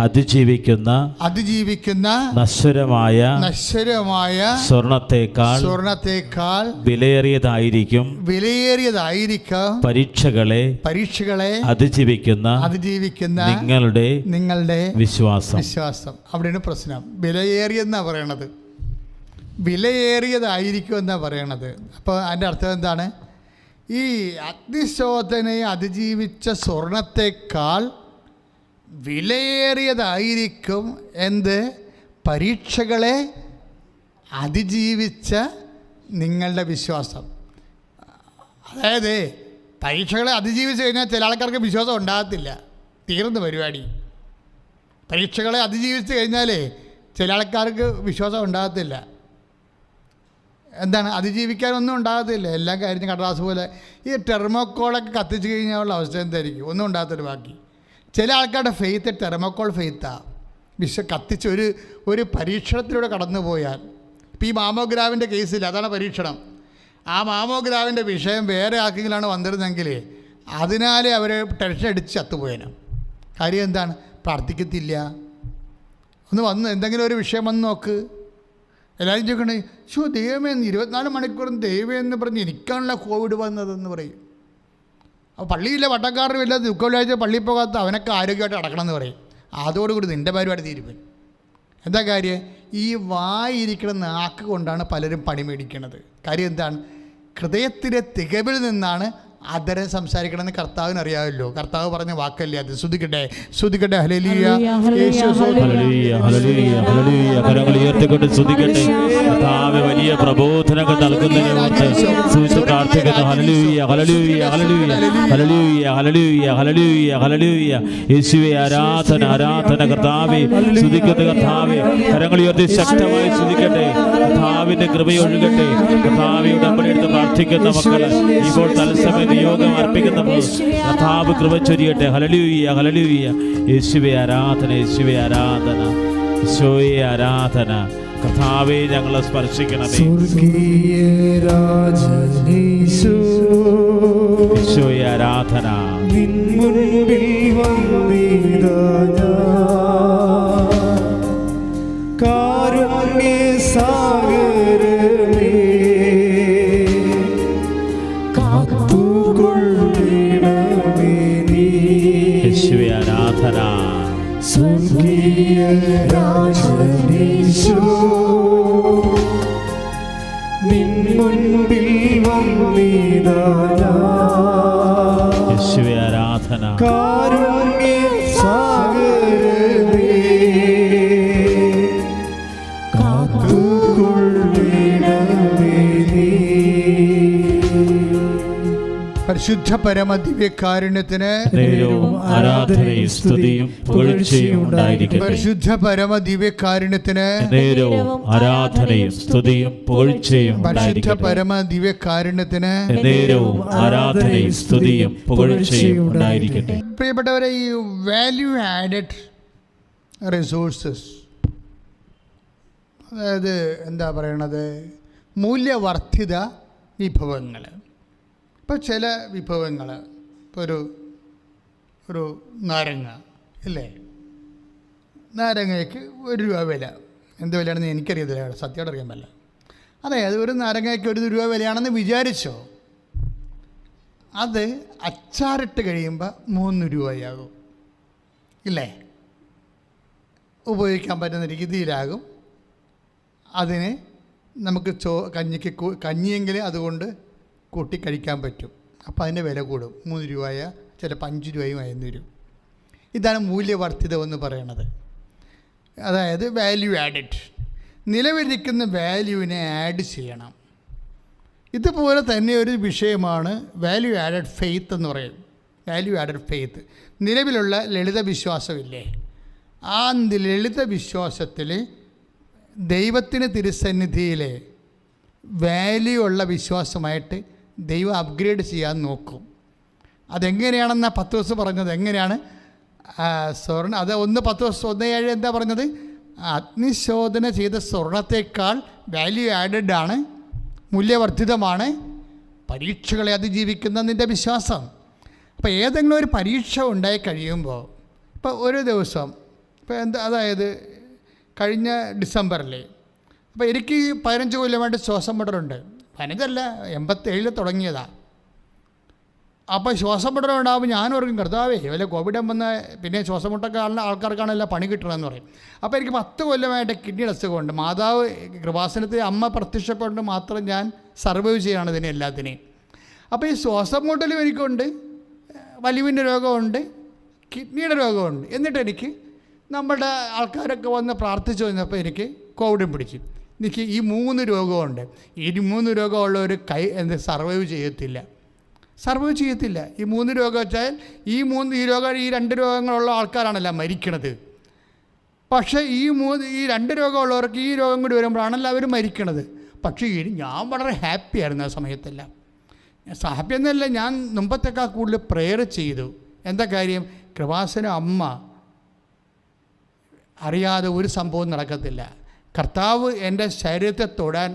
അതിജീവിക്കുന്ന നശ്വരമായ സ്വർണത്തേക്കാൾ വിലയേറിയതായിരിക്കും പരീക്ഷകളെ അതിജീവിക്കുന്ന നിങ്ങളുടെ വിശ്വാസം. അവിടെയാണ് പ്രശ്നം. വിലയേറിയെന്നാ പറയണത്, വിലയേറിയതായിരിക്കും എന്നാ പറയണത്. അപ്പോൾ അതിൻ്റെ അർത്ഥം എന്താണ്? ഈ അഗ്നിശോധനയെ അതിജീവിച്ച സ്വർണത്തേക്കാൾ വിലയേറിയതായിരിക്കും പരീക്ഷകളെ അതിജീവിച്ച നിങ്ങളുടെ വിശ്വാസം. അതായത് പരീക്ഷകളെ അതിജീവിച്ച് കഴിഞ്ഞാൽ ചില ആൾക്കാർക്ക് വിശ്വാസം ഉണ്ടാകത്തില്ല, തീർന്ന പരിപാടി. പരീക്ഷകളെ അതിജീവിച്ച് കഴിഞ്ഞാൽ ചില ആൾക്കാർക്ക് വിശ്വാസം ഉണ്ടാകത്തില്ല. എന്താണ്? അതിജീവിക്കാനൊന്നും ഉണ്ടാകത്തില്ല. എല്ലാ കാര്യത്തിനും കടലാസ് പോലെ. ഈ ടെർമോക്കോളൊക്കെ കത്തിച്ച് കഴിഞ്ഞാലുള്ള അവസ്ഥ എന്തായിരിക്കും? ഒന്നും ഉണ്ടാകത്തില്ല ബാക്കി. ചില ആൾക്കാരുടെ ഫെയ്ത്ത് ടെർമോക്കോൾ ഫെയ്ത്താണ്. കത്തിച്ച് ഒരു പരീക്ഷണത്തിലൂടെ കടന്നു പോയാൽ, ഇപ്പോൾ ഈ മാമോഗ്രാഫിൻ്റെ കേസിൽ അതാണ് പരീക്ഷണം. ആ മാമോഗ്രാഫിൻ്റെ വിഷയം വേറെ ആർക്കെങ്കിലാണ് വന്നിരുന്നെങ്കിൽ അതിനാലേ അവർ ടെൻഷൻ അടിച്ച് ചത്തുപോയനം. കാര്യം എന്താണ്? പ്രാർത്ഥിക്കത്തില്ല. ഒന്ന് വന്ന് എന്തെങ്കിലും ഒരു വിഷയം വന്ന് നോക്ക്. എല്ലാവരും ചോദിക്കണേ, ദൈവമേ 24 മണിക്കൂറും ദൈവം എന്ന് പറഞ്ഞ് എനിക്കാണല്ലോ കോവിഡ് വന്നതെന്ന് പറയും. അപ്പോൾ പള്ളിയിലെ വട്ടക്കാരനും ഇല്ല, ദുഃഖവെള്ളിയാഴ്ച പള്ളിയിൽ പോകാത്ത അവനൊക്കെ ആരോഗ്യമായിട്ട് അടക്കണമെന്ന് പറയും. അതോടുകൂടി നിൻ്റെ പരിപാടി തീരുമാനം. എന്താ കാര്യം? ഈ വായിരിക്കുന്ന നാക്ക് കൊണ്ടാണ് പലരും പണി മേടിക്കുന്നത്. കാര്യം എന്താണ്? ഹൃദയത്തിലെ തികവിൽ നിന്നാണ് ആദരം സംസാരിക്കണമെന്ന് കർത്താവിന് അറിയാമല്ലോ. കർത്താവ് പറഞ്ഞ വാക്കല്ലേ അത്? സ്തുതിക്കട്ടെ, സ്തുതിക്കട്ടെ. ഹല്ലേലൂയ, കരങ്ങൾ ഉയർത്തിക്കൊണ്ട് സ്തുതിക്കട്ടെ. കർത്താവ് വലിയ പ്രബോധനങ്ങൾ നൽകുന്നതിനോർത്ത് സ്തുതിച്ച് പ്രാർത്ഥിക്കുന്നു. ഹല്ലേലൂയ, ഹല്ലേലൂയ, ഹല്ലേലൂയ, ഹല്ലേലൂയ, ഹല്ലേലൂയ, ഹല്ലേലൂയ, ഹല്ലേലൂയ. യേശുവേ ആരാധന, ആരാധന. കർത്താവേ സ്തുതിക്കുന്നു. കർത്താവേ കരങ്ങൾ ഉയർത്തി ശക്തമായി സ്തുതിക്കട്ടെ. കർത്താവിന്റെ കൃപയൊഴുകട്ടെ. കർത്താവേ ഉടമ്പടിയെടുത്ത് പ്രാർത്ഥിക്കുന്ന മക്കള് ഇപ്പോൾ തത്സമയം യോഗം അർപ്പിക്കുന്നപ്പോൾ കർത്താവ് കൃപ ചൊരിയട്ടെ. ഹല്ലേലൂയ, ഹല്ലേലൂയ. യേശുവേ ആരാധന, യേശുവേ ആരാധന, യേശുവേ ആരാധന. കർത്താവേ ഞങ്ങളെ സ്പർശിക്കണമേ. യേശുവേ ആരാധന. യേശുവേ ആരാധന. സ്വർഗീയ രാജനീശോ നിൻ മുൻപിൽ വന്നിതാ ഞാൻ. യേശുവേ ആരാധന. കാരുണ്യ സാഗരമേ കാത്തുകൊള്ളണമേ നീ. പരിശുദ്ധ പരമ ദിവ്യകാരുണ്യത്തിന് ആരാധനയും സ്തുതിയും പുകഴ്ചയും ഉണ്ടായിരിക്കട്ടെ. പരിശുദ്ധ പരമ ദിവ്യകാരുണ്യത്തിന് ആരാധനയും സ്തുതിയും പുകഴ്ചയും പരിശുദ്ധ പരമ ദിവ്യകാരുണ്യത്തിന് ആരാധനയും സ്തുതിയും പുകഴ്ചയും ഉണ്ടായിരിക്കട്ടെ. പ്രിയപ്പെട്ടവരെ, ഈ വാല്യൂ ആഡഡ് റിസോഴ്സസ്, അതായത് എന്താ പറയണത്, മൂല്യവർദ്ധിത വിഭവങ്ങൾ. ഇപ്പോൾ ചില വിഭവങ്ങൾ, ഇപ്പോൾ ഒരു നാരങ്ങ ഇല്ലേ, നാരങ്ങയ്ക്ക് 1 രൂപ വില. എന്ത് വിലയാണെന്ന് എനിക്കറിയത്തില്ല, സത്യമായിട്ട് അറിയാൻ പറ്റില്ല. അതായത് ഒരു നാരങ്ങയ്ക്ക് 1 രൂപ വിലയാണെന്ന് വിചാരിച്ചോ, അത് അച്ചാറിട്ട് കഴിയുമ്പോൾ 3 രൂപയാകും ഇല്ലേ, ഉപയോഗിക്കാൻ പറ്റുന്ന രീതിയിലാകും. അതിന് നമുക്ക് കഞ്ഞിയെങ്കിൽ അതുകൊണ്ട് കൂട്ടി കഴിക്കാൻ പറ്റും അപ്പോൾ അതിൻ്റെ വില കൂടും. 3 രൂപയ ചിലപ്പോൾ 5 രൂപയും ആയെന്ന് വരും. ഇതാണ് മൂല്യവർദ്ധിതമെന്ന് പറയണത്. അതായത് വാല്യൂ ആഡഡ്. നിലവിലിരിക്കുന്ന വാല്യൂവിനെ ആഡ് ചെയ്യണം. ഇതുപോലെ തന്നെ ഒരു വിഷയമാണ് വാല്യൂ ആഡഡ് ഫെയ്ത്ത് എന്ന് പറയും. വാല്യൂ ആഡഡ് ഫെയ്ത്ത്, നിലവിലുള്ള ലളിത വിശ്വാസമില്ലേ, ആ ലളിത വിശ്വാസത്തിൽ ദൈവത്തിന് തിരുസന്നിധിയിലെ വാല്യൂ ഉള്ള വിശ്വാസമായിട്ട് ദൈവം അപ്ഗ്രേഡ് ചെയ്യാൻ നോക്കും. അതെങ്ങനെയാണെന്നാ 10 ദിവസം പറഞ്ഞത്. എങ്ങനെയാണ് സ്വർണ്ണം, അത് 1:10:1:7 എന്താ പറഞ്ഞത്? അഗ്നിശോധന ചെയ്ത സ്വർണത്തേക്കാൾ വാല്യൂ ആഡഡ് ആണ്, മൂല്യവർദ്ധിതമാണ് പരീക്ഷകളെ അതിജീവിക്കുന്ന നിൻ്റെ വിശ്വാസം. അപ്പോൾ ഏതെങ്കിലും ഒരു പരീക്ഷ ഉണ്ടായി കഴിയുമ്പോൾ, ഇപ്പോൾ ഒരു ദിവസം, ഇപ്പോൾ അതായത് കഴിഞ്ഞ ഡിസംബറിൽ, അപ്പോൾ എനിക്ക് 15 കൊല്ലമായിട്ട് ശ്വാസം മുട്ടലുണ്ട്. 15 87 തുടങ്ങിയതാണ്. അപ്പോൾ ശ്വാസം മുട്ടൽ ഉണ്ടാകുമ്പോൾ ഞാനോർക്കും, കർത്താവേ വല്ല കോവിഡ് വന്ന പിന്നെ ശ്വാസം മുട്ടൊക്കെ ആൾക്കാർക്കാണല്ലോ പണി കിട്ടണമെന്ന് പറയും. അപ്പോൾ എനിക്ക് 10 കൊല്ലമായിട്ട് കിഡ്നിയുടെ അസുഖമുണ്ട്. മാതാവ് കൃപാസനത്തിൽ അമ്മ പ്രത്യക്ഷപ്പെട്ട് മാത്രം ഞാൻ സർവൈവ് ചെയ്യുകയാണ് ഇതിനെ എല്ലാത്തിനെയും. അപ്പോൾ ഈ ശ്വാസം മുട്ടലും എനിക്കുണ്ട്, വലിവിൻ്റെ രോഗമുണ്ട്, കിഡ്നിയുടെ രോഗമുണ്ട്. എന്നിട്ട് എനിക്ക് നമ്മുടെ ആൾക്കാരൊക്കെ വന്ന് പ്രാർത്ഥിച്ചു വന്നപ്പോൾ എനിക്ക് കോവിഡും പിടിച്ചു. എനിക്ക് ഈ 3 രോഗമുണ്ട്. ഈ 3 രോഗമുള്ളവർ സർവൈവ് ചെയ്യത്തില്ല. ഈ 3 രോഗം വെച്ചാൽ ഈ 2 രോഗങ്ങളുള്ള ആൾക്കാരാണല്ലോ മരിക്കണത്. പക്ഷേ ഈ 2 രോഗമുള്ളവർക്ക് ഈ രോഗം കൂടി വരുമ്പോഴാണല്ലോ അവർ മരിക്കണത്. പക്ഷേ ഞാൻ വളരെ ഹാപ്പിയായിരുന്നു ആ സമയത്തെല്ലാം. ഹാപ്പി എന്നല്ല, ഞാൻ മുമ്പത്തേക്കാൾ കൂടുതൽ പ്രെയർ ചെയ്തു. എന്താ കാര്യം? കൃപാസന അമ്മ അറിയാതെ ഒരു സംഭവം നടക്കത്തില്ല. കർത്താവ് എൻ്റെ ശരീരത്തെ തൊടാൻ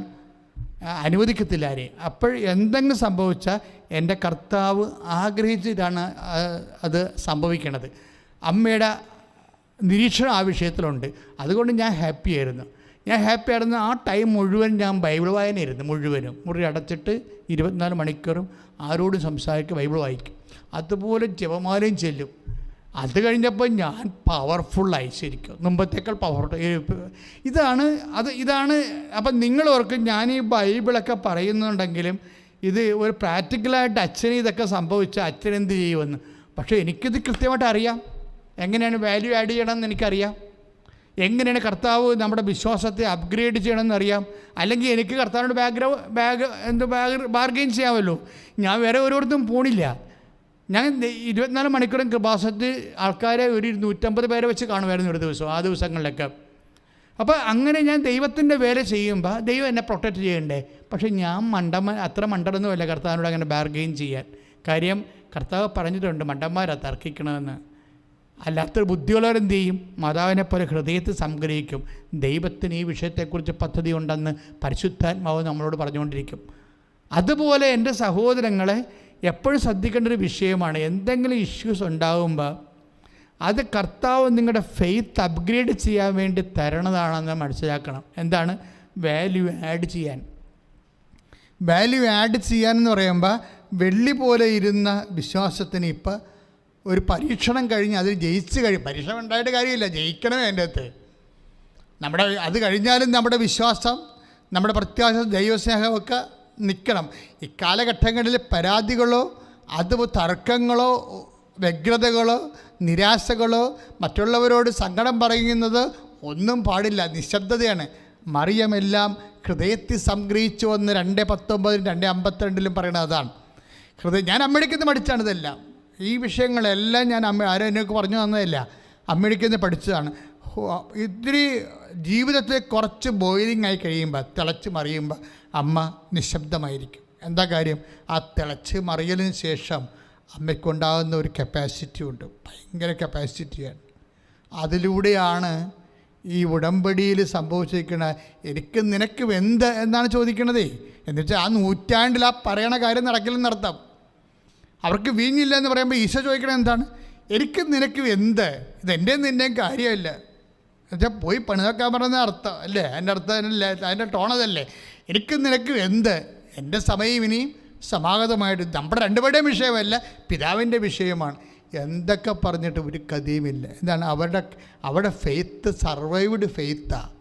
അനുവദിക്കത്തില്ല ആരെയും. അപ്പോൾ എന്തെങ്കിലും സംഭവിച്ചാൽ എൻ്റെ കർത്താവ് ആഗ്രഹിച്ചിട്ടാണ് അത് സംഭവിക്കണത്. അമ്മയുടെ നിരീക്ഷണം ആ വിഷയത്തിലുണ്ട്. അതുകൊണ്ട് ഞാൻ ഹാപ്പിയായിരുന്നു. ആ ടൈം മുഴുവൻ ഞാൻ ബൈബിൾ വായനയായിരുന്നു. മുഴുവനും മുറി അടച്ചിട്ട് 24 മണിക്കൂറും ആരോടും സംസാരിക്കുക, ബൈബിൾ വായിക്കും. അതുപോലെ ജപമാലയും ചെല്ലും. അത് കഴിഞ്ഞപ്പോൾ ഞാൻ പവർഫുള്ളായി, ശരിക്കും മുമ്പത്തേക്കാൾ പവർഫുൾ. ഇതാണ്. അപ്പം നിങ്ങളോർക്ക് ഞാൻ ഈ ബൈബിളൊക്കെ പറയുന്നുണ്ടെങ്കിലും ഇത് ഒരു പ്രാക്ടിക്കലായിട്ട് അച്ഛന് ഇതൊക്കെ സംഭവിച്ചാൽ അച്ഛൻ എന്ത് ചെയ്യുമെന്ന്. പക്ഷേ എനിക്കിത് കൃത്യമായിട്ട് അറിയാം. എങ്ങനെയാണ് വാല്യൂ ആഡ് ചെയ്യണമെന്ന് എനിക്കറിയാം. എങ്ങനെയാണ് കർത്താവ് നമ്മുടെ വിശ്വാസത്തെ അപ്ഗ്രേഡ് ചെയ്യണമെന്നറിയാം. അല്ലെങ്കിൽ എനിക്ക് കർത്താവിനോട് ബാർഗെയിൻ ചെയ്യാമല്ലോ. ഞാൻ വേറെ ഓരോരുത്തരും പോണില്ല. ഞാൻ 24 മണിക്കൂറും കൃപാസനത്തിൽ ആൾക്കാരെ ഒരു 150 പേരെ വെച്ച് കാണുമായിരുന്നു ഒരു ദിവസം, ആ ദിവസങ്ങളിലൊക്കെ. അപ്പോൾ അങ്ങനെ ഞാൻ ദൈവത്തിൻ്റെ വേല ചെയ്യുമ്പോൾ ദൈവം എന്നെ പ്രൊട്ടക്റ്റ് ചെയ്യണ്ടേ. പക്ഷേ ഞാൻ അത്ര മണ്ടനൊന്നുമല്ല കർത്താവിനോട് അങ്ങനെ ബാർഗെയിൻ ചെയ്യാൻ. കാര്യം കർത്താവ് പറഞ്ഞിട്ടുണ്ട് മണ്ടന്മാരാ തർക്കിക്കണമെന്ന്. അല്ലാത്തൊരു ബുദ്ധിയുള്ളവരെന്ത് ചെയ്യും? മാതാവിനെ പോലെ ഹൃദയത്തെ സംഗ്രഹിക്കും. ദൈവത്തിന് ഈ വിഷയത്തെക്കുറിച്ച് പദ്ധതി ഉണ്ടെന്ന് പരിശുദ്ധാത്മാവ് നമ്മളോട് പറഞ്ഞുകൊണ്ടിരിക്കും. അതുപോലെ എൻ്റെ സഹോദരങ്ങളെ എപ്പോഴും ശ്രദ്ധിക്കേണ്ട ഒരു വിഷയമാണ്, എന്തെങ്കിലും ഇഷ്യൂസ് ഉണ്ടാകുമ്പോൾ അത് കർത്താവ് നിങ്ങളുടെ ഫെയ്ത്ത് അപ്ഗ്രേഡ് ചെയ്യാൻ വേണ്ടി തരണതാണെന്ന് മനസ്സിലാക്കണം. എന്താണ്? വാല്യൂ ആഡ് ചെയ്യാൻ എന്ന് പറയുമ്പോൾ വെള്ളി പോലെ ഇരുന്ന വിശ്വാസത്തിന് ഇപ്പോൾ ഒരു പരീക്ഷണം കഴിഞ്ഞ് അതിൽ പരീക്ഷണം ഉണ്ടായിട്ട് കാര്യമില്ല, ജയിക്കണമേ അതിൻ്റെ അകത്ത്. അത് കഴിഞ്ഞാലും നമ്മുടെ വിശ്വാസം, നമ്മുടെ പ്രത്യാശ, ദൈവസ്നേഹമൊക്കെ നിൽക്കണം. ഇക്കാലഘട്ടങ്ങളിൽ പരാതികളോ തർക്കങ്ങളോ വ്യഗ്രതകളോ നിരാശകളോ മറ്റുള്ളവരോട് സങ്കടം പറയുന്നത് ഒന്നും പാടില്ല. നിശബ്ദതയാണ്. മറിയമെല്ലാം ഹൃദയത്തിൽ സംഗ്രഹിച്ചു വന്ന് 2:19 2:52 പറയുന്നത് അതാണ്. ഞാൻ അമ്മയ്ക്ക് പഠിച്ചാണ് ഇതെല്ലാം. ഈ വിഷയങ്ങളെല്ലാം ഞാൻ ആരും എന്നൊക്കെ പറഞ്ഞു തന്നതല്ല, അമ്മയ്ക്ക് പഠിച്ചതാണ്. ഇത്തിരി ജീവിതത്തെ കുറച്ച് ബോയിലിംഗ് ആയി കഴിയുമ്പോൾ, തിളച്ച് മറിയുമ്പോൾ അമ്മ നിശബ്ദമായിരിക്കും. എന്താ കാര്യം? ആ തിളച്ച് മറിയലിന് ശേഷം അമ്മയ്ക്കുണ്ടാകുന്ന ഒരു കപ്പാസിറ്റി ഉണ്ട്, ഭയങ്കര കപ്പാസിറ്റിയാണ്. അതിലൂടെയാണ് ഈ ഉടമ്പടിയിൽ സംഭവിച്ചിരിക്കുന്ന എനിക്ക് നിനക്ക് എന്ത് എന്നാണ് ചോദിക്കണതേ. എന്നുവെച്ചാൽ ആ നൂറ്റാണ്ടിൽ ആ പറയണ കാര്യം നടക്കില്ലെന്നർത്ഥം. അവർക്ക് വീഞ്ഞില്ല എന്ന് പറയുമ്പോൾ ഈശോ ചോദിക്കണത് എന്താണ്? എനിക്ക് നിനക്ക് എന്ത്? ഇതെൻ്റെയും നിൻ്റെയും കാര്യമല്ല. എന്നുവെച്ചാൽ പോയി പണിതൊക്കാൻ പറയുന്ന അർത്ഥം അല്ലേ? അതിൻ്റെ അർത്ഥം അല്ലേ? അതിൻ്റെ ടോണതല്ലേ? എനിക്ക് നിനക്ക് എന്ത്? എൻ്റെ സമയം ഇനിയും സമാഗതമായിട്ട് നമ്മുടെ രണ്ടുപേരുടെയും വിഷയമല്ല, പിതാവിൻ്റെ വിഷയമാണ്. എന്തൊക്കെ പറഞ്ഞിട്ട് ഒരു കഥയുമില്ല. എന്താണ്? അവരുടെ ഫെയ്ത്ത് സർവൈവ്ഡ് ഫെയ്ത്താണ്.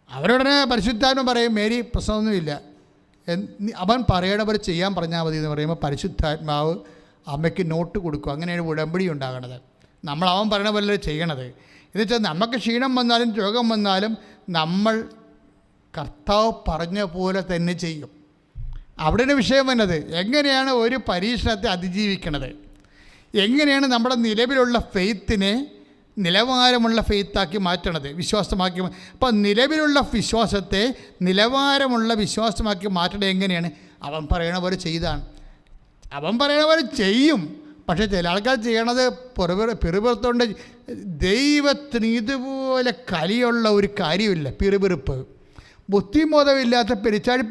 അവരുടനെ പരിശുദ്ധാത്മ പറയും മേരി പ്രശ്നമൊന്നുമില്ല, അവൻ പറയണ പോലെ ചെയ്യാൻ പറഞ്ഞാൽ മതി എന്ന് പറയുമ്പോൾ പരിശുദ്ധാത്മാവ് അമ്മയ്ക്ക് നോട്ട് കൊടുക്കും. അങ്ങനെയാണ് ഉടമ്പടി ഉണ്ടാകണത്. നമ്മൾ അവൻ പറയണ പോലെ ചെയ്യണത്. എന്ന് വെച്ചാൽ നമുക്ക് ക്ഷീണം വന്നാലും രോഗം വന്നാലും നമ്മൾ കർത്താവ് പറഞ്ഞ പോലെ തന്നെ ചെയ്യും. അവിടെയാണ് വിഷയം വന്നത്. എങ്ങനെയാണ് ഒരു പരീക്ഷണത്തെ അതിജീവിക്കണത്, എങ്ങനെയാണ് നമ്മുടെ നിലവിലുള്ള ഫെയ്ത്തിനെ നിലവാരമുള്ള ഫെയ്ത്താക്കി മാറ്റണത്, വിശ്വാസമാക്കി. അപ്പം നിലവിലുള്ള വിശ്വാസത്തെ നിലവാരമുള്ള വിശ്വാസമാക്കി മാറ്റണത് എങ്ങനെയാണ്? അവൻ പറയണ പോലെ ചെയ്താണ്. അവൻ പറയണ പോലെ ചെയ്യും. പക്ഷേ ചില ആൾക്കാർ ചെയ്യണത് പിറുപിറുത്തോണ്ട്. ദൈവത്തിന് ഇതുപോലെ കലിയുള്ള ഒരു കാര്യമില്ല. പിറുപിറുപ്പ്, ബുദ്ധിബോധമില്ലാത്ത പെരിച്ചാഴി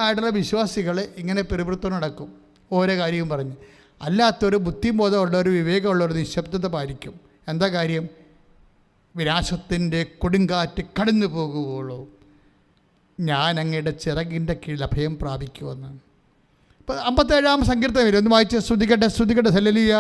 ആയിട്ടുള്ള വിശ്വാസികൾ ഇങ്ങനെ പിറുപിറുത്തോണ്ട് നടക്കും, ഓരോ കാര്യവും പറഞ്ഞ്. അല്ലാത്തൊരു ബുദ്ധിബോധമുള്ളവർ, വിവേകമുള്ളവർ നിശബ്ദത പാലിക്കും. എന്താ കാര്യം? വിനാശത്തിൻ്റെ കൊടുങ്കാറ്റ് കടന്നു പോകുകയുള്ളൂ, ഞാൻ അങ്ങയുടെ ചിറകിൻ്റെ കീഴിൽ അഭയം പ്രാപിക്കുമെന്ന്. ഇപ്പം 57-ാം സങ്കീർത്തനം വരും. ഒന്ന് വായിച്ച് സ്തുതിക്കട്ടെ, സ്തുതിക്കട്ടെ. ഹല്ലേലൂയ,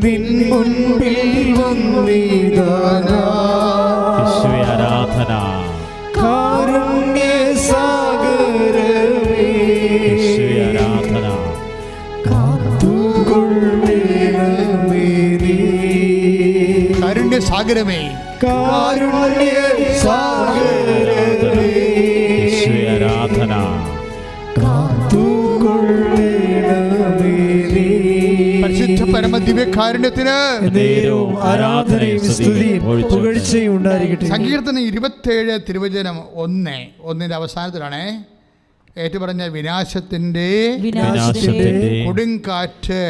നിൻ മുൻപിൽ വന്നിടാനാ ആരാധന, കാരുണ്യ സാഗരമേ ആരാധന, കാത്തുകൊള്ളണമേ നീ. കാരുണ്യ സാഗരമേ, കാരുണ്യ സാഗരമേ ആരാധന, കാത്തുകൊള്ളണമേ നീ. പരിശുദ്ധ പരമദിവ്യകാരുണ്യത്തിന് നേരവും ആരാധനയും സ്തുതിയും പുകഴ്ചയും ഉണ്ടായിരിക്കട്ടെ. സങ്കീർത്തനം 27 തിരുവചനം 1-ന്റെ അവസാനത്തിലാണേ ഏറ്റുപറഞ്ഞ വിനാശത്തിന്റെ കൊടുങ്കാറ്റ്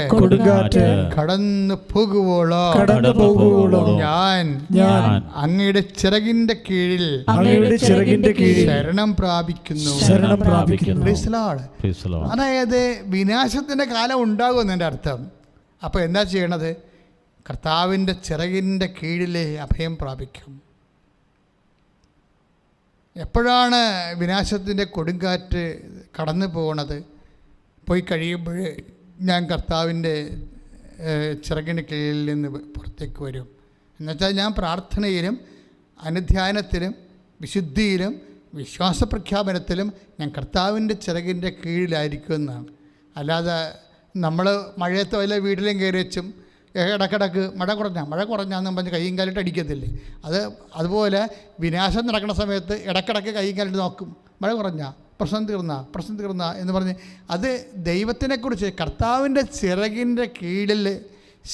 കടന്നു പോകുവോളോ ഞാൻ അങ്ങയുടെ ചിറകിന്റെ കീഴിൽ ശരണം പ്രാപിക്കുന്നു. അതായത് വിനാശത്തിന്റെ കാലം ഉണ്ടാകുമെന്നതിൻ്റെ അർത്ഥം. അപ്പോൾ എന്താ ചെയ്യണത്? കർത്താവിൻ്റെ ചിറകിൻ്റെ കീഴിലെ അഭയം പ്രാപിക്കും. എപ്പോഴാണ് വിനാശത്തിൻ്റെ കൊടുങ്കാറ്റ് കടന്നു പോകണത്? പോയി കഴിയുമ്പോൾ ഞാൻ കർത്താവിൻ്റെ ചിറകിൻ്റെ കീഴിൽ നിന്ന് പുറത്തേക്ക് വരും. എന്നുവെച്ചാൽ ഞാൻ പ്രാർത്ഥനയിലും അനുധ്യാനത്തിലും വിശുദ്ധിയിലും വിശ്വാസ പ്രഖ്യാപനത്തിലും ഞാൻ കർത്താവിൻ്റെ ചിറകിൻ്റെ കീഴിലായിരിക്കുമെന്നാണ്. അല്ലാതെ നമ്മൾ മഴയത്ത് വല്ല വീട്ടിലും കയറി വെച്ചും ഇടക്കിടക്ക് മഴ കുറഞ്ഞാന്ന് പറഞ്ഞ് കൈയും കാലിട്ട് അടിക്കത്തില്ലേ? അതുപോലെ വിനാശം നടക്കുന്ന സമയത്ത് ഇടക്കിടക്ക് കൈയും കാലിട്ട് നോക്കും. മഴ കുറഞ്ഞാൽ പ്രശ്നം തീർന്ന എന്ന് പറഞ്ഞ് അത് ദൈവത്തിനെക്കുറിച്ച് കർത്താവിൻ്റെ ചിറകിൻ്റെ കീഴിൽ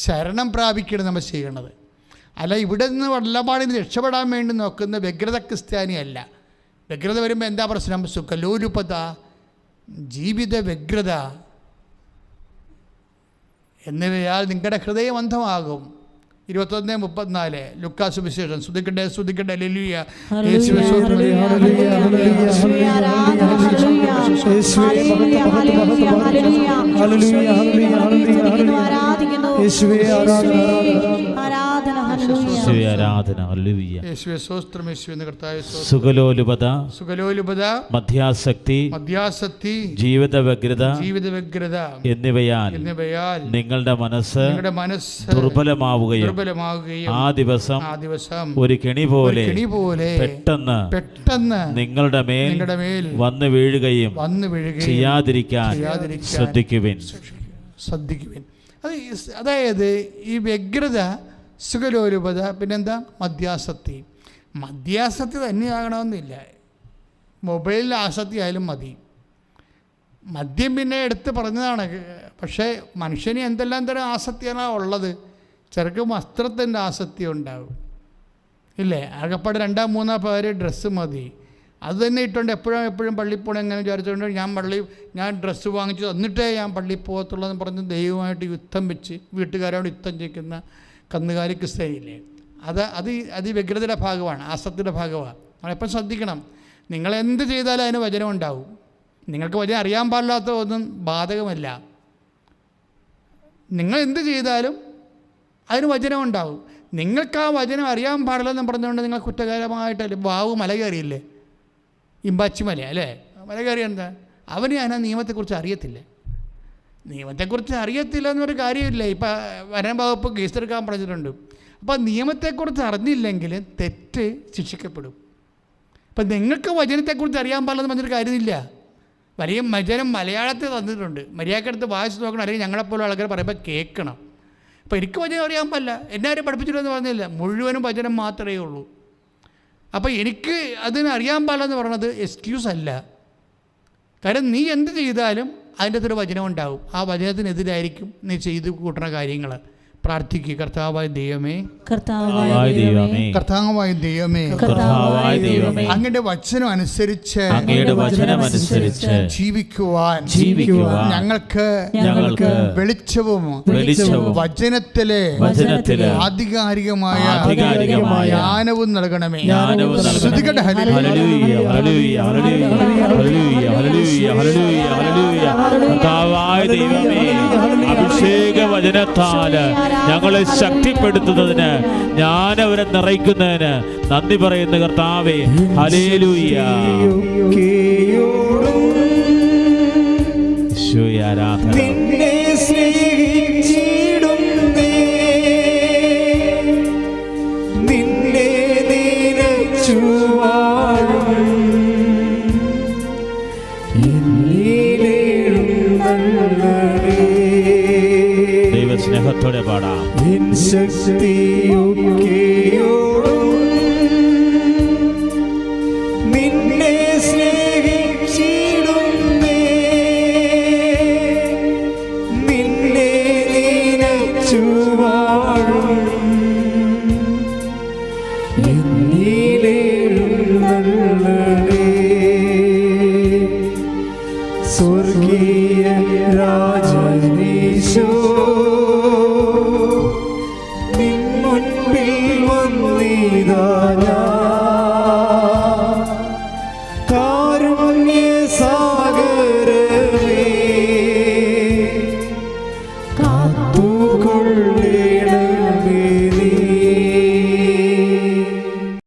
ശരണം പ്രാപിക്കണം നമ്മൾ ചെയ്യണത്. അല്ല ഇവിടെ നിന്ന് വല്ലപാടിൽ നിന്ന് രക്ഷപ്പെടാൻ വേണ്ടി നോക്കുന്ന വ്യഗ്രത ക്രിസ്ത്യാനിയല്ല. വ്യഗ്രത വരുമ്പോൾ എന്താ പ്രശ്നം? സുഖലോലുപത, ജീവിത വ്യഗ്രത എന്നിവയാൽ നിങ്ങളുടെ ഹൃദയം അന്ധമാകും. 21:34 ലൂക്കാ സുവിശേഷം. സ്തുതിക്കട്ടെ ഹല്ലേലൂയ. സുഖലോലുപത, മധ്യാസക്തി, ജീവിത വ്യഗ്രത എന്നിവയാൽ നിങ്ങളുടെ മനസ്സ് ദുർബലമാവുകയും ആ ദിവസം ഒരു കെണി പോലെ പെട്ടെന്ന് നിങ്ങളുടെ മേൽ വന്നു വീഴുകയും ചെയ്യാതിരിക്കാൻ ശ്രദ്ധിക്കുവിൻ. അതായത് ഈ വ്യഗ്രത, സുഖലോലുപത, പിന്നെന്താ മദ്യാസക്തി തന്നെയാകണമെന്നില്ല. മൊബൈലിൽ ആസക്തി ആയാലും മതി. മദ്യം പിന്നെ എടുത്ത് പറഞ്ഞതാണ്. പക്ഷേ മനുഷ്യന് എന്തെല്ലാം തരം ആസക്തിയാണ് ഉള്ളത്. ചിലർക്ക് വസ്ത്രത്തിൻ്റെ ആസക്തി ഉണ്ടാവും ഇല്ലേ? ആകെപ്പാട് 2-3 പേര് ഡ്രസ്സ് മതി. അത് തന്നെ ഇട്ടുകൊണ്ട് എപ്പോഴും പള്ളിയിൽ പോകണം എങ്ങനെ വിചാരിച്ചുകൊണ്ട് ഞാൻ ഡ്രസ്സ് വാങ്ങിച്ചു തന്നിട്ടേ ഞാൻ പള്ളിയിൽ പോകത്തുള്ളൂ എന്ന് പറഞ്ഞ് ദൈവമായിട്ട് യുദ്ധം വെച്ച് വീട്ടുകാരോട് യുദ്ധം ചെയ്യുന്ന കന്നുകാലി ക്രിസ്ത്യാനിയില്ലേ? അത് വ്യഗ്രതയുടെ ഭാഗമാണ്, ആസക്തിയുടെ ഭാഗമാണ്. നമ്മളെപ്പം ശ്രദ്ധിക്കണം. നിങ്ങളെന്ത് ചെയ്താലും അതിന് വചനം ഉണ്ടാവും. നിങ്ങൾക്ക് വചനം അറിയാൻ പാടില്ലാത്ത ഒന്നും ബാധകമല്ല. നിങ്ങൾ എന്ത് ചെയ്താലും അതിന് വചനം ഉണ്ടാവും. നിങ്ങൾക്ക് ആ വചനം അറിയാൻ പാടില്ലെന്ന് പറഞ്ഞുകൊണ്ട് നിങ്ങൾ കുറ്റകരമായിട്ടല്ലേ ബാവു മല കയറിയില്ലേ? ഇമ്പാച്ചിമല അല്ലേ, മല കയറി എന്താ, അവന് ഞാൻ ആ നിയമത്തെക്കുറിച്ച് അറിയത്തില്ല. നിയമത്തെക്കുറിച്ച് അറിയത്തില്ല എന്നൊരു കാര്യമില്ല. ഇപ്പം വനം വകുപ്പ് കേസെടുക്കാൻ പറഞ്ഞിട്ടുണ്ട്. അപ്പോൾ നിയമത്തെക്കുറിച്ച് അറിഞ്ഞില്ലെങ്കിൽ തെറ്റ് ശിക്ഷിക്കപ്പെടും. ഇപ്പം നിങ്ങൾക്ക് വചനത്തെക്കുറിച്ച് അറിയാൻ പാടില്ലെന്ന് പറഞ്ഞൊരു കാര്യമില്ല. വലിയ വചനം മലയാളത്തിൽ തന്നിട്ടുണ്ട്, മര്യാദക്കെടുത്ത് വായിച്ച് നോക്കണം, അല്ലെങ്കിൽ ഞങ്ങളെപ്പോലെ ആൾക്കാർ പറയുമ്പോൾ കേൾക്കണം. അപ്പോൾ എനിക്ക് വചനം അറിയാൻ പാടില്ല, എന്നാരും പഠിപ്പിച്ചില്ലെന്ന് പറഞ്ഞില്ല, മുഴുവനും വചനം മാത്രമേ ഉള്ളൂ. അപ്പോൾ എനിക്ക് അതിന് അറിയാൻ പാടില്ലെന്ന് പറയുന്നത് എക്സ്ക്യൂസ് അല്ല. കാരണം നീ എന്ത് ചെയ്താലും അതിൻ്റെ അകത്തൊരു വചനം ഉണ്ടാവും. ആ വചനത്തിനെതിരായിരിക്കും നീ ചെയ്ത് കൂട്ടുന്ന കാര്യങ്ങൾ. പ്രാർത്ഥിക്കുക. കർത്താവായ ദൈവമേ, കർത്താവായ ദൈവമേ, അങ്ങയുടെ വചനം അനുസരിച്ച് ജീവിക്കുവാൻ ഞങ്ങൾക്ക് വെളിച്ചവും വചനത്തിലെ ആധികാരികമായ ജ്ഞാനവും നൽകണമേ. അഭിഷേക വചനത്താല് ഞങ്ങളെ ശക്തിപ്പെടുത്തുന്നതിന്, ജ്ഞാനവരെ നിറയ്ക്കുന്നതിന് നന്ദി പറയുന്ന കർത്താവേ, ഹല്ലേലൂയ. ഈശോയെ ആരാധന. സ്നേഹത്തോടെ പാടാം. ശക്തിയൊക്കെയോടും